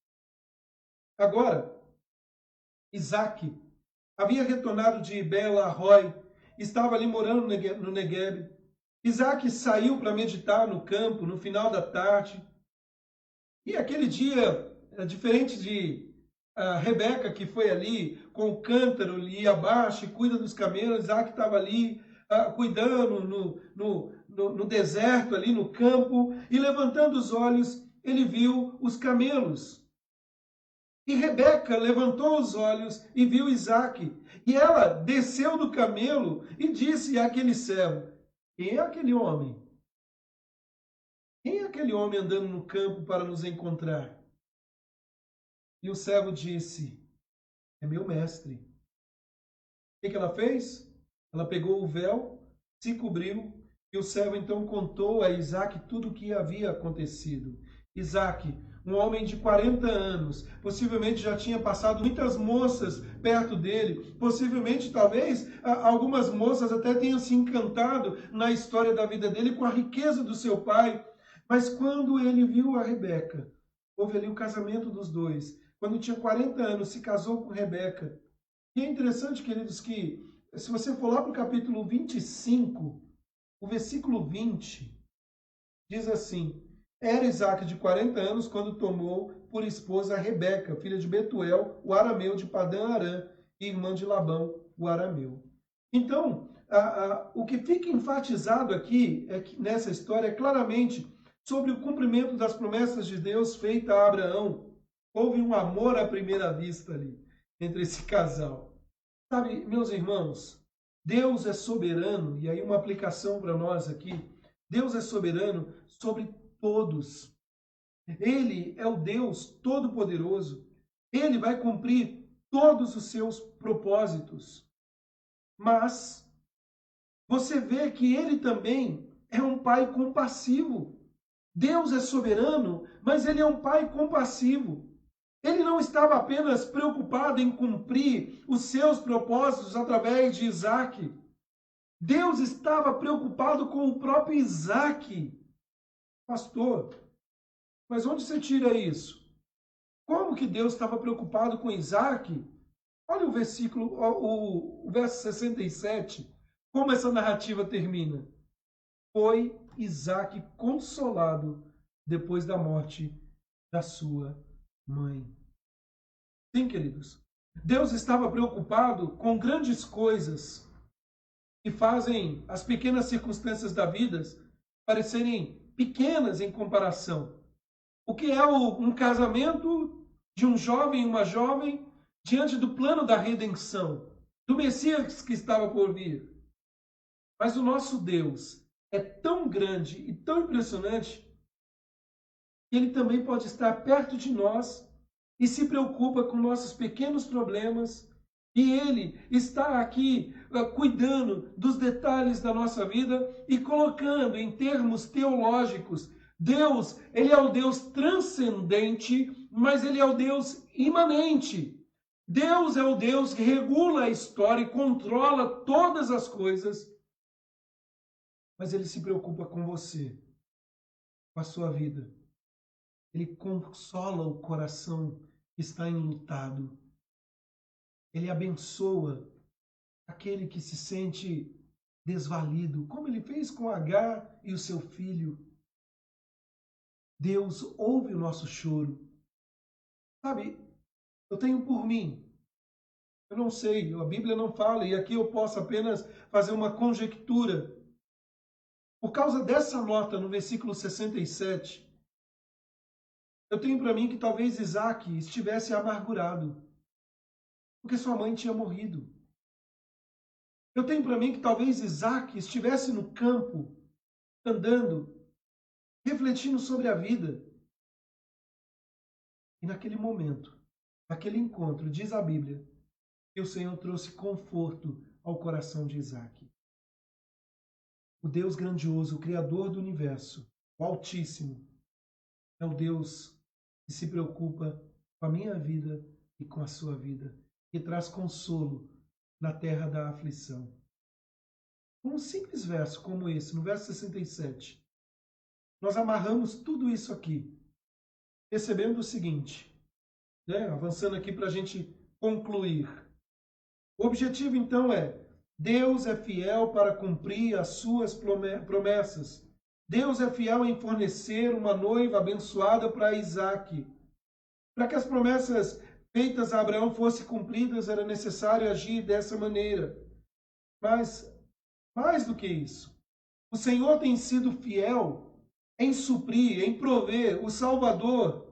Agora, Isaque havia retornado de Beer-Lahai, estava ali morando no Negueb. Isaque saiu para meditar no campo no final da tarde. E aquele dia, diferente de Rebeca, que foi ali com o cântaro, e abaixo e cuida dos camelos, Isaque estava ali cuidando no deserto, ali no campo, e levantando os olhos, ele viu os camelos. E Rebeca levantou os olhos e viu Isaque. E ela desceu do camelo e disse àquele servo, quem é aquele homem? Quem é aquele homem andando no campo para nos encontrar? E o servo disse, é meu mestre. O que ela fez? Ela pegou o véu, se cobriu, e o servo então contou a Isaque tudo o que havia acontecido. Isaque, um homem de 40 anos, possivelmente já tinha passado muitas moças perto dele, possivelmente, talvez, algumas moças até tenham se encantado na história da vida dele com a riqueza do seu pai. Mas quando ele viu a Rebeca, houve ali o casamento dos dois. Quando tinha 40 anos, se casou com Rebeca. E é interessante, queridos, que se você for lá para o capítulo 25, O versículo 20 diz assim: Era Isaque de 40 anos quando tomou por esposa a Rebeca, filha de Betuel, o arameu de Padã-Arã, e irmã de Labão, o arameu. Então, o que fica enfatizado aqui nessa história é claramente sobre o cumprimento das promessas de Deus feitas a Abraão. Houve um amor à primeira vista ali, entre esse casal. Sabe, meus irmãos, Deus é soberano, e aí uma aplicação para nós aqui, Deus é soberano sobre todos. Ele é o Deus Todo-Poderoso. Ele vai cumprir todos os seus propósitos. Mas você vê que ele também é um pai compassivo. Deus é soberano, mas ele é um pai compassivo. Ele não estava apenas preocupado em cumprir os seus propósitos através de Isaque. Deus estava preocupado com o próprio Isaque. Pastor, mas onde você tira isso? Como que Deus estava preocupado com Isaque? Olha o versículo, o verso 67, como essa narrativa termina. Foi Isaque consolado depois da morte da sua mãe. Sim, queridos. Deus estava preocupado com grandes coisas que fazem as pequenas circunstâncias da vida parecerem pequenas em comparação. O que é um casamento de um jovem e uma jovem diante do plano da redenção, do Messias que estava por vir. Mas o nosso Deus é tão grande e tão impressionante que ele também pode estar perto de nós e se preocupa com nossos pequenos problemas. E ele está aqui cuidando dos detalhes da nossa vida e colocando em termos teológicos. Deus, ele é o Deus transcendente, mas ele é o Deus imanente. Deus é o Deus que regula a história e controla todas as coisas. Mas ele se preocupa com você, com a sua vida. Ele consola o coração que está enlutado. Ele abençoa aquele que se sente desvalido, como ele fez com Agar e o seu filho. Deus ouve o nosso choro. Sabe, eu tenho por mim, eu não sei, a Bíblia não fala, e aqui eu posso apenas fazer uma conjectura. Por causa dessa nota no versículo 67, eu tenho para mim que talvez Isaque estivesse amargurado, porque sua mãe tinha morrido. Eu tenho para mim que talvez Isaque estivesse no campo, andando, refletindo sobre a vida. E naquele momento, naquele encontro, diz a Bíblia, que o Senhor trouxe conforto ao coração de Isaque. O Deus grandioso, o Criador do universo, o Altíssimo, é o Deus que se preocupa com a minha vida e com a sua vida, que traz consolo na terra da aflição. Um simples verso como esse, no verso 67, nós amarramos tudo isso aqui, percebendo o seguinte, avançando aqui para a gente concluir. O objetivo, então, é: Deus é fiel para cumprir as suas promessas. Deus é fiel em fornecer uma noiva abençoada para Isaque. Para que as promessas feitas a Abraão fossem cumpridas, era necessário agir dessa maneira. Mas, mais do que isso, o Senhor tem sido fiel em suprir, em prover o Salvador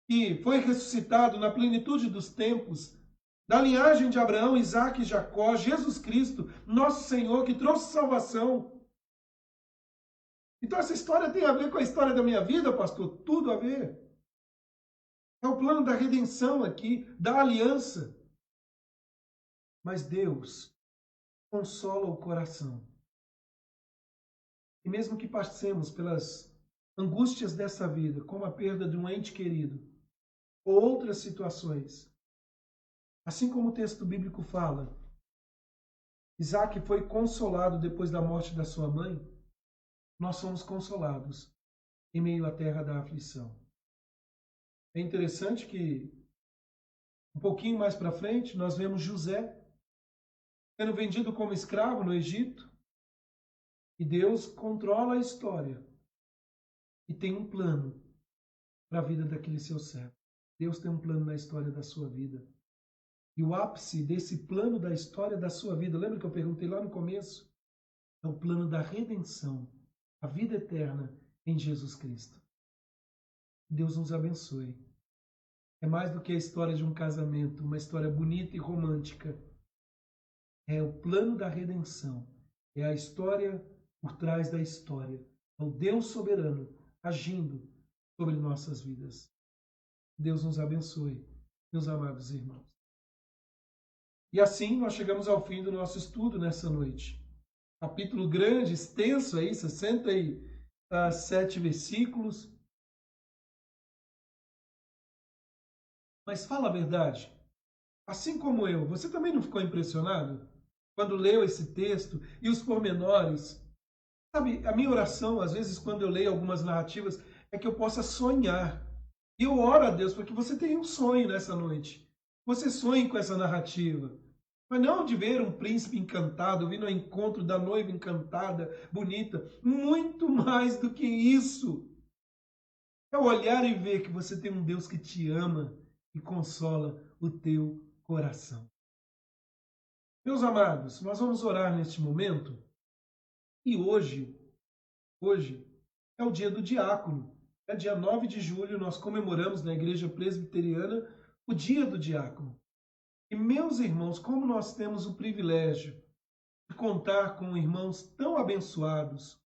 que foi ressuscitado na plenitude dos tempos, da linhagem de Abraão, Isaque e Jacó, Jesus Cristo, nosso Senhor, que trouxe salvação. Então essa história tem a ver com a história da minha vida, pastor? Tudo a ver. É o plano da redenção aqui, da aliança. Mas Deus consola o coração. E mesmo que passemos pelas angústias dessa vida, como a perda de um ente querido, ou outras situações, assim como o texto bíblico fala, Isaque foi consolado depois da morte da sua mãe, nós somos consolados em meio à terra da aflição. É interessante que, um pouquinho mais para frente, nós vemos José sendo vendido como escravo no Egito, E Deus controla a história e tem um plano para a vida daquele seu servo. Deus tem um plano na história da sua vida. E o ápice desse plano da história da sua vida, lembra que eu perguntei lá no começo? É o plano da redenção, a vida eterna em Jesus Cristo. Deus nos abençoe. É mais do que a história de um casamento, uma história bonita e romântica. É o plano da redenção. É a história por trás da história. É o Deus soberano agindo sobre nossas vidas. Deus nos abençoe, meus amados irmãos. E assim nós chegamos ao fim do nosso estudo nessa noite. Capítulo grande, extenso aí, 67 versículos. Mas fala a verdade. Assim como eu, você também não ficou impressionado quando leu esse texto e os pormenores? Sabe, a minha oração, às vezes, quando eu leio algumas narrativas, é que eu possa sonhar. E eu oro a Deus para que você tenha um sonho nessa noite. Você sonhe com essa narrativa. Mas não de ver um príncipe encantado, vindo ao encontro da noiva encantada, bonita. Muito mais do que isso. É olhar e ver que você tem um Deus que te ama e consola o teu coração. Meus amados, nós vamos orar neste momento. E hoje é o dia do diácono. É dia 9 de julho, nós comemoramos na Igreja Presbiteriana o dia do diácono. E, meus irmãos, como nós temos o privilégio de contar com irmãos tão abençoados,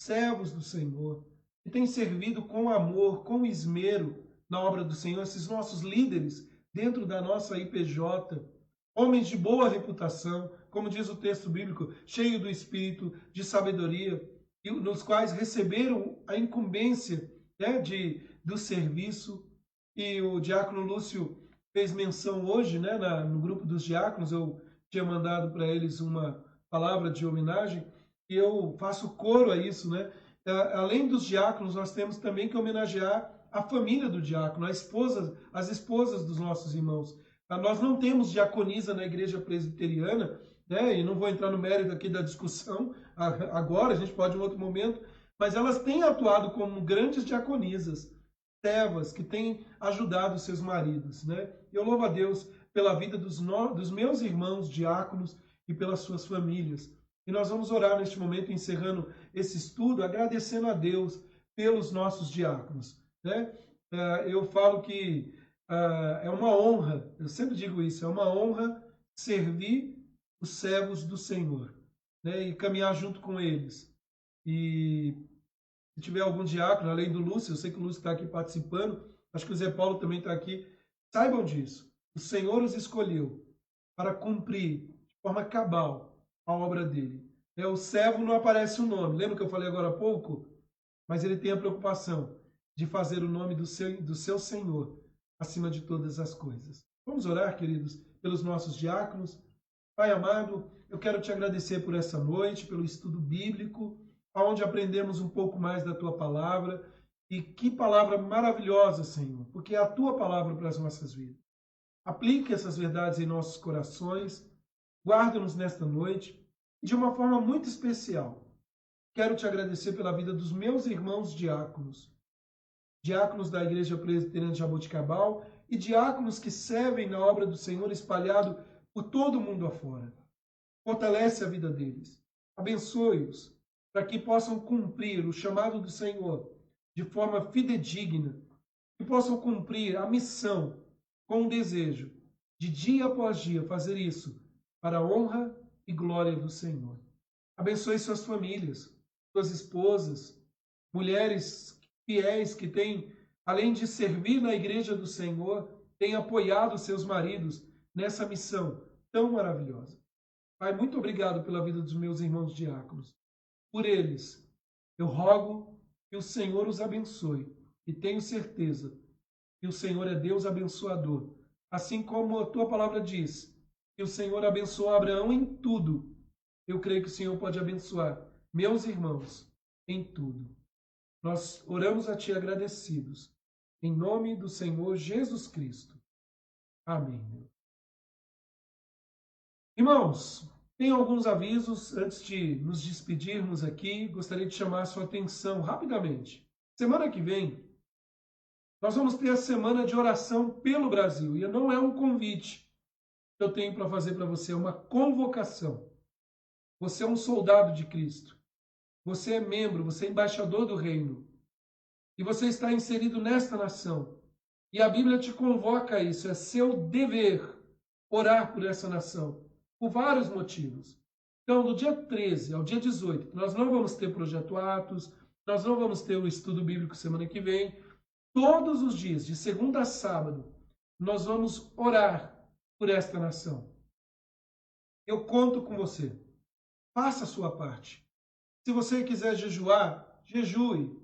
servos do Senhor, que têm servido com amor, com esmero na obra do Senhor, esses nossos líderes dentro da nossa IPJ, homens de boa reputação, como diz o texto bíblico, cheio do espírito, de sabedoria, nos quais receberam a incumbência, né, do serviço. E o diácono Lúcio fez menção hoje, né, no grupo dos diáconos, eu tinha mandado para eles uma palavra de homenagem, e eu faço coro a isso, né? Além dos diáconos, nós temos também que homenagear a família do diácono, as esposas dos nossos irmãos. Nós não temos diaconisa na igreja presbiteriana, né? E não vou entrar no mérito aqui da discussão agora, a gente pode em outro momento, mas elas têm atuado como grandes diaconisas, servas que têm ajudado seus maridos, né? Eu louvo a Deus pela vida dos meus irmãos diáconos e pelas suas famílias. E nós vamos orar neste momento, encerrando esse estudo, agradecendo a Deus pelos nossos diáconos, né? Eu falo que é uma honra, eu sempre digo isso, é uma honra servir os servos do Senhor, né? E caminhar junto com eles. E se tiver algum diácono, além do Lúcio, eu sei que o Lúcio está aqui participando, acho que o Zé Paulo também está aqui, saibam disso. O Senhor os escolheu para cumprir de forma cabal a obra dele. O servo não aparece o nome, lembra que eu falei agora há pouco? Mas ele tem a preocupação de fazer o nome do seu Senhor acima de todas as coisas. Vamos orar, queridos, pelos nossos diáconos. Pai amado, eu quero te agradecer por essa noite, pelo estudo bíblico, onde aprendemos um pouco mais da tua palavra. E que palavra maravilhosa, Senhor, porque é a tua palavra para as nossas vidas. Aplique essas verdades em nossos corações, guarda-nos nesta noite e de uma forma muito especial. Quero te agradecer pela vida dos meus irmãos diáconos, diáconos da Igreja Presbiteriana de Jaboticabal e diáconos que servem na obra do Senhor espalhado por todo o mundo afora. Fortalece a vida deles, abençoe-os, para que possam cumprir o chamado do Senhor de forma fidedigna, que possam cumprir a missão com o desejo de dia após dia fazer isso para a honra e glória do Senhor. Abençoe suas famílias, suas esposas, mulheres fiéis que têm, além de servir na igreja do Senhor, têm apoiado seus maridos nessa missão tão maravilhosa. Pai, muito obrigado pela vida dos meus irmãos diáconos. Por eles, eu rogo que o Senhor os abençoe e tenho certeza que o Senhor é Deus abençoador. Assim como a tua palavra diz, que o Senhor abençoou Abraão em tudo, eu creio que o Senhor pode abençoar meus irmãos em tudo. Nós oramos a ti agradecidos, em nome do Senhor Jesus Cristo. Amém. Irmãos, Tem alguns avisos antes de nos despedirmos aqui. Gostaria de chamar a sua atenção rapidamente. Semana que vem, nós vamos ter a semana de oração pelo Brasil. E não é um convite que eu tenho para fazer para você, é uma convocação. Você é um soldado de Cristo. Você é membro, você é embaixador do reino. E você está inserido nesta nação. E a Bíblia te convoca a isso. É seu dever orar por essa nação. Por vários motivos. Então, do dia 13 ao dia 18, nós não vamos ter Projeto Atos, nós não vamos ter o estudo bíblico semana que vem. Todos os dias, de segunda a sábado, nós vamos orar por esta nação. Eu conto com você. Faça a sua parte. Se você quiser jejuar, jejue.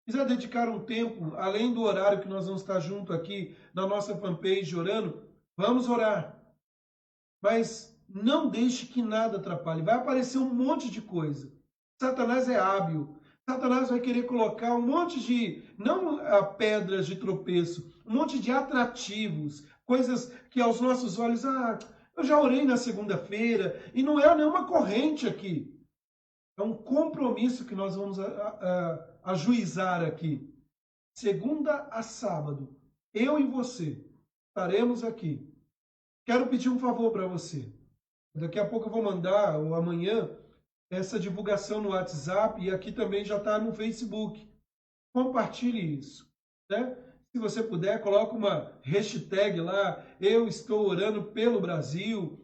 Quiser dedicar um tempo, além do horário que nós vamos estar junto aqui na nossa fanpage orando, vamos orar. Mas não deixe que nada atrapalhe. Vai aparecer um monte de coisa. Satanás é hábil. Satanás vai querer colocar um monte de, não pedras de tropeço, um monte de atrativos, coisas que aos nossos olhos, eu já orei na segunda-feira, e não é nenhuma corrente aqui. É um compromisso que nós vamos ajuizar aqui. Segunda a sábado, eu e você estaremos aqui. Quero pedir um favor para você. Daqui a pouco eu vou mandar, ou amanhã, essa divulgação no WhatsApp e aqui também já está no Facebook. Compartilhe isso. Né? Se você puder, coloque uma hashtag lá, eu estou orando pelo Brasil,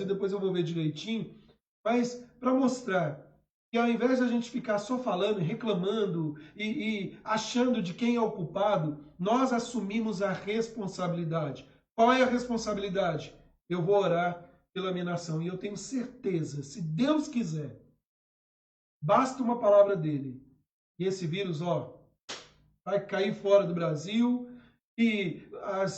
depois eu vou ver direitinho. Mas para mostrar que ao invés de a gente ficar só falando, reclamando e achando de quem é o culpado, nós assumimos a responsabilidade. Qual é a responsabilidade? Eu vou orar pela minha nação. E eu tenho certeza, se Deus quiser, basta uma palavra dele. E esse vírus, vai cair fora do Brasil. E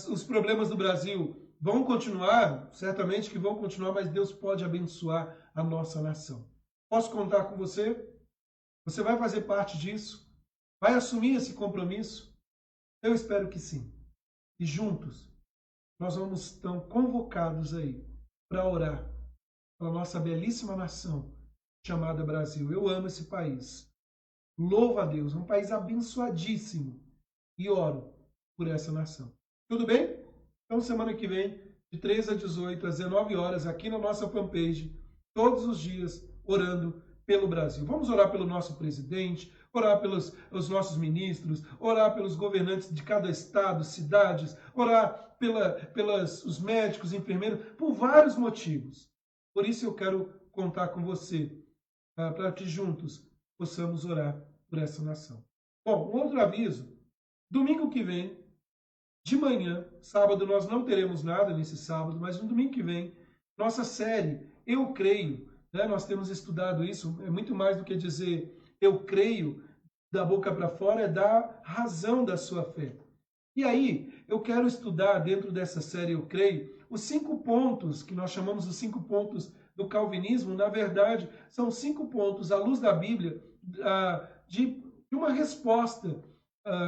os problemas do Brasil vão continuar, certamente que vão continuar, mas Deus pode abençoar a nossa nação. Posso contar com você? Você vai fazer parte disso? Vai assumir esse compromisso? Eu espero que sim. E juntos, nós vamos estar convocados aí para orar pela nossa belíssima nação chamada Brasil. Eu amo esse país. Louvo a Deus, um país abençoadíssimo. E oro por essa nação. Tudo bem? Então, semana que vem, de 13 a 18, às 19 horas, aqui na nossa fanpage, todos os dias, orando pelo Brasil. Vamos orar pelo nosso presidente, orar pelos os nossos ministros, orar pelos governantes de cada estado, cidades, orar pelos médicos, enfermeiros, por vários motivos. Por isso eu quero contar com você, para que juntos possamos orar por essa nação. Bom, um outro aviso, domingo que vem, de manhã, sábado nós não teremos nada nesse sábado, mas no domingo que vem, nossa série Eu Creio, né? Nós temos estudado isso, é muito mais do que dizer eu creio da boca para fora, é dar razão da sua fé. E aí, eu quero estudar dentro dessa série Eu Creio, os 5 pontos, que nós chamamos os 5 pontos do calvinismo, na verdade, são 5 pontos, à luz da Bíblia, de uma resposta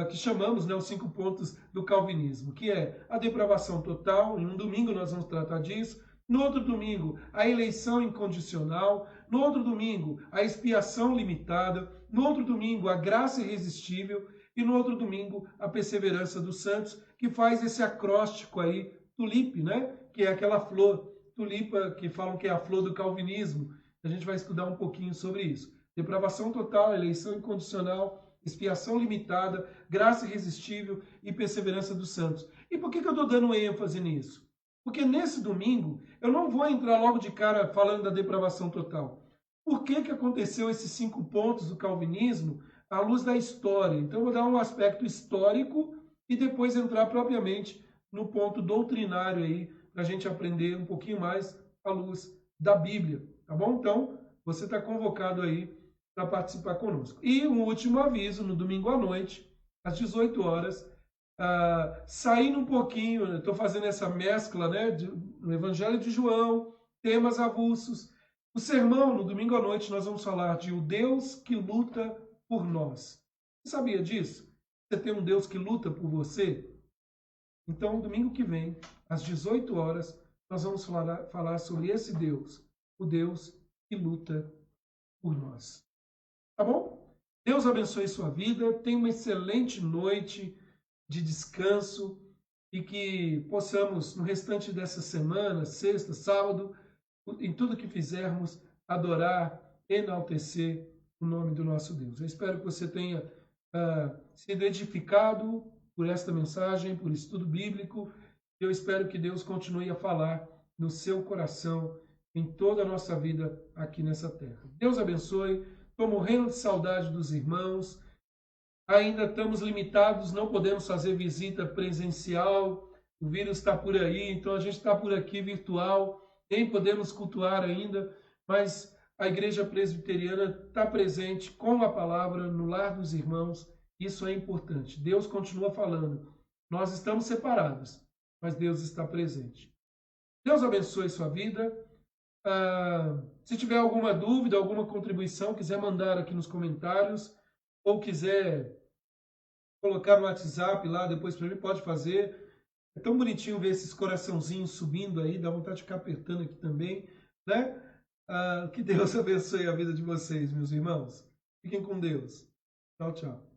que chamamos, né, os 5 pontos do calvinismo, que é a depravação total. Em um domingo nós vamos tratar disso. No outro domingo, a eleição incondicional. No outro domingo, a expiação limitada. No outro domingo, a graça irresistível. E no outro domingo, a perseverança dos santos, que faz esse acróstico aí, tulipe, né? Que é aquela flor, tulipa, que falam que é a flor do calvinismo. A gente vai estudar um pouquinho sobre isso. Depravação total, eleição incondicional, expiação limitada, graça irresistível e perseverança dos santos. E por que eu estou dando ênfase nisso? Porque nesse domingo, eu não vou entrar logo de cara falando da depravação total. Por que aconteceu esses 5 pontos do calvinismo à luz da história? Então, eu vou dar um aspecto histórico e depois entrar propriamente no ponto doutrinário aí, para a gente aprender um pouquinho mais à luz da Bíblia, tá bom? Então, você está convocado aí para participar conosco. E um último aviso, no domingo à noite, às 18 horas, saindo um pouquinho, estou fazendo essa mescla, né, no Evangelho de João, temas avulsos. O sermão, no domingo à noite, nós vamos falar de o Deus que luta por nós. Você sabia disso? Você tem um Deus que luta por você? Então, domingo que vem, às 18 horas, nós vamos falar sobre esse Deus o Deus que luta por nós. Tá bom? Deus abençoe sua vida, tenha uma excelente noite de descanso e que possamos, no restante dessa semana, sexta, sábado, em tudo que fizermos, adorar, enaltecer o nome do nosso Deus. Eu espero que você tenha sido edificado por esta mensagem, por estudo bíblico. Eu espero que Deus continue a falar no seu coração, em toda a nossa vida aqui nessa terra. Deus abençoe. Estou morrendo de saudade dos irmãos. Ainda estamos limitados, não podemos fazer visita presencial. O vírus está por aí, então a gente está por aqui virtual. Nem podemos cultuar ainda, mas a Igreja Presbiteriana está presente com a palavra no lar dos irmãos. Isso é importante. Deus continua falando. Nós estamos separados, mas Deus está presente. Deus abençoe sua vida. Se tiver alguma dúvida, alguma contribuição, quiser mandar aqui nos comentários, ou quiser colocar no WhatsApp lá depois para mim, pode fazer. É tão bonitinho ver esses coraçãozinhos subindo aí, dá vontade de ficar apertando aqui também, né? Que Deus abençoe a vida de vocês, meus irmãos. Fiquem com Deus. Tchau, tchau.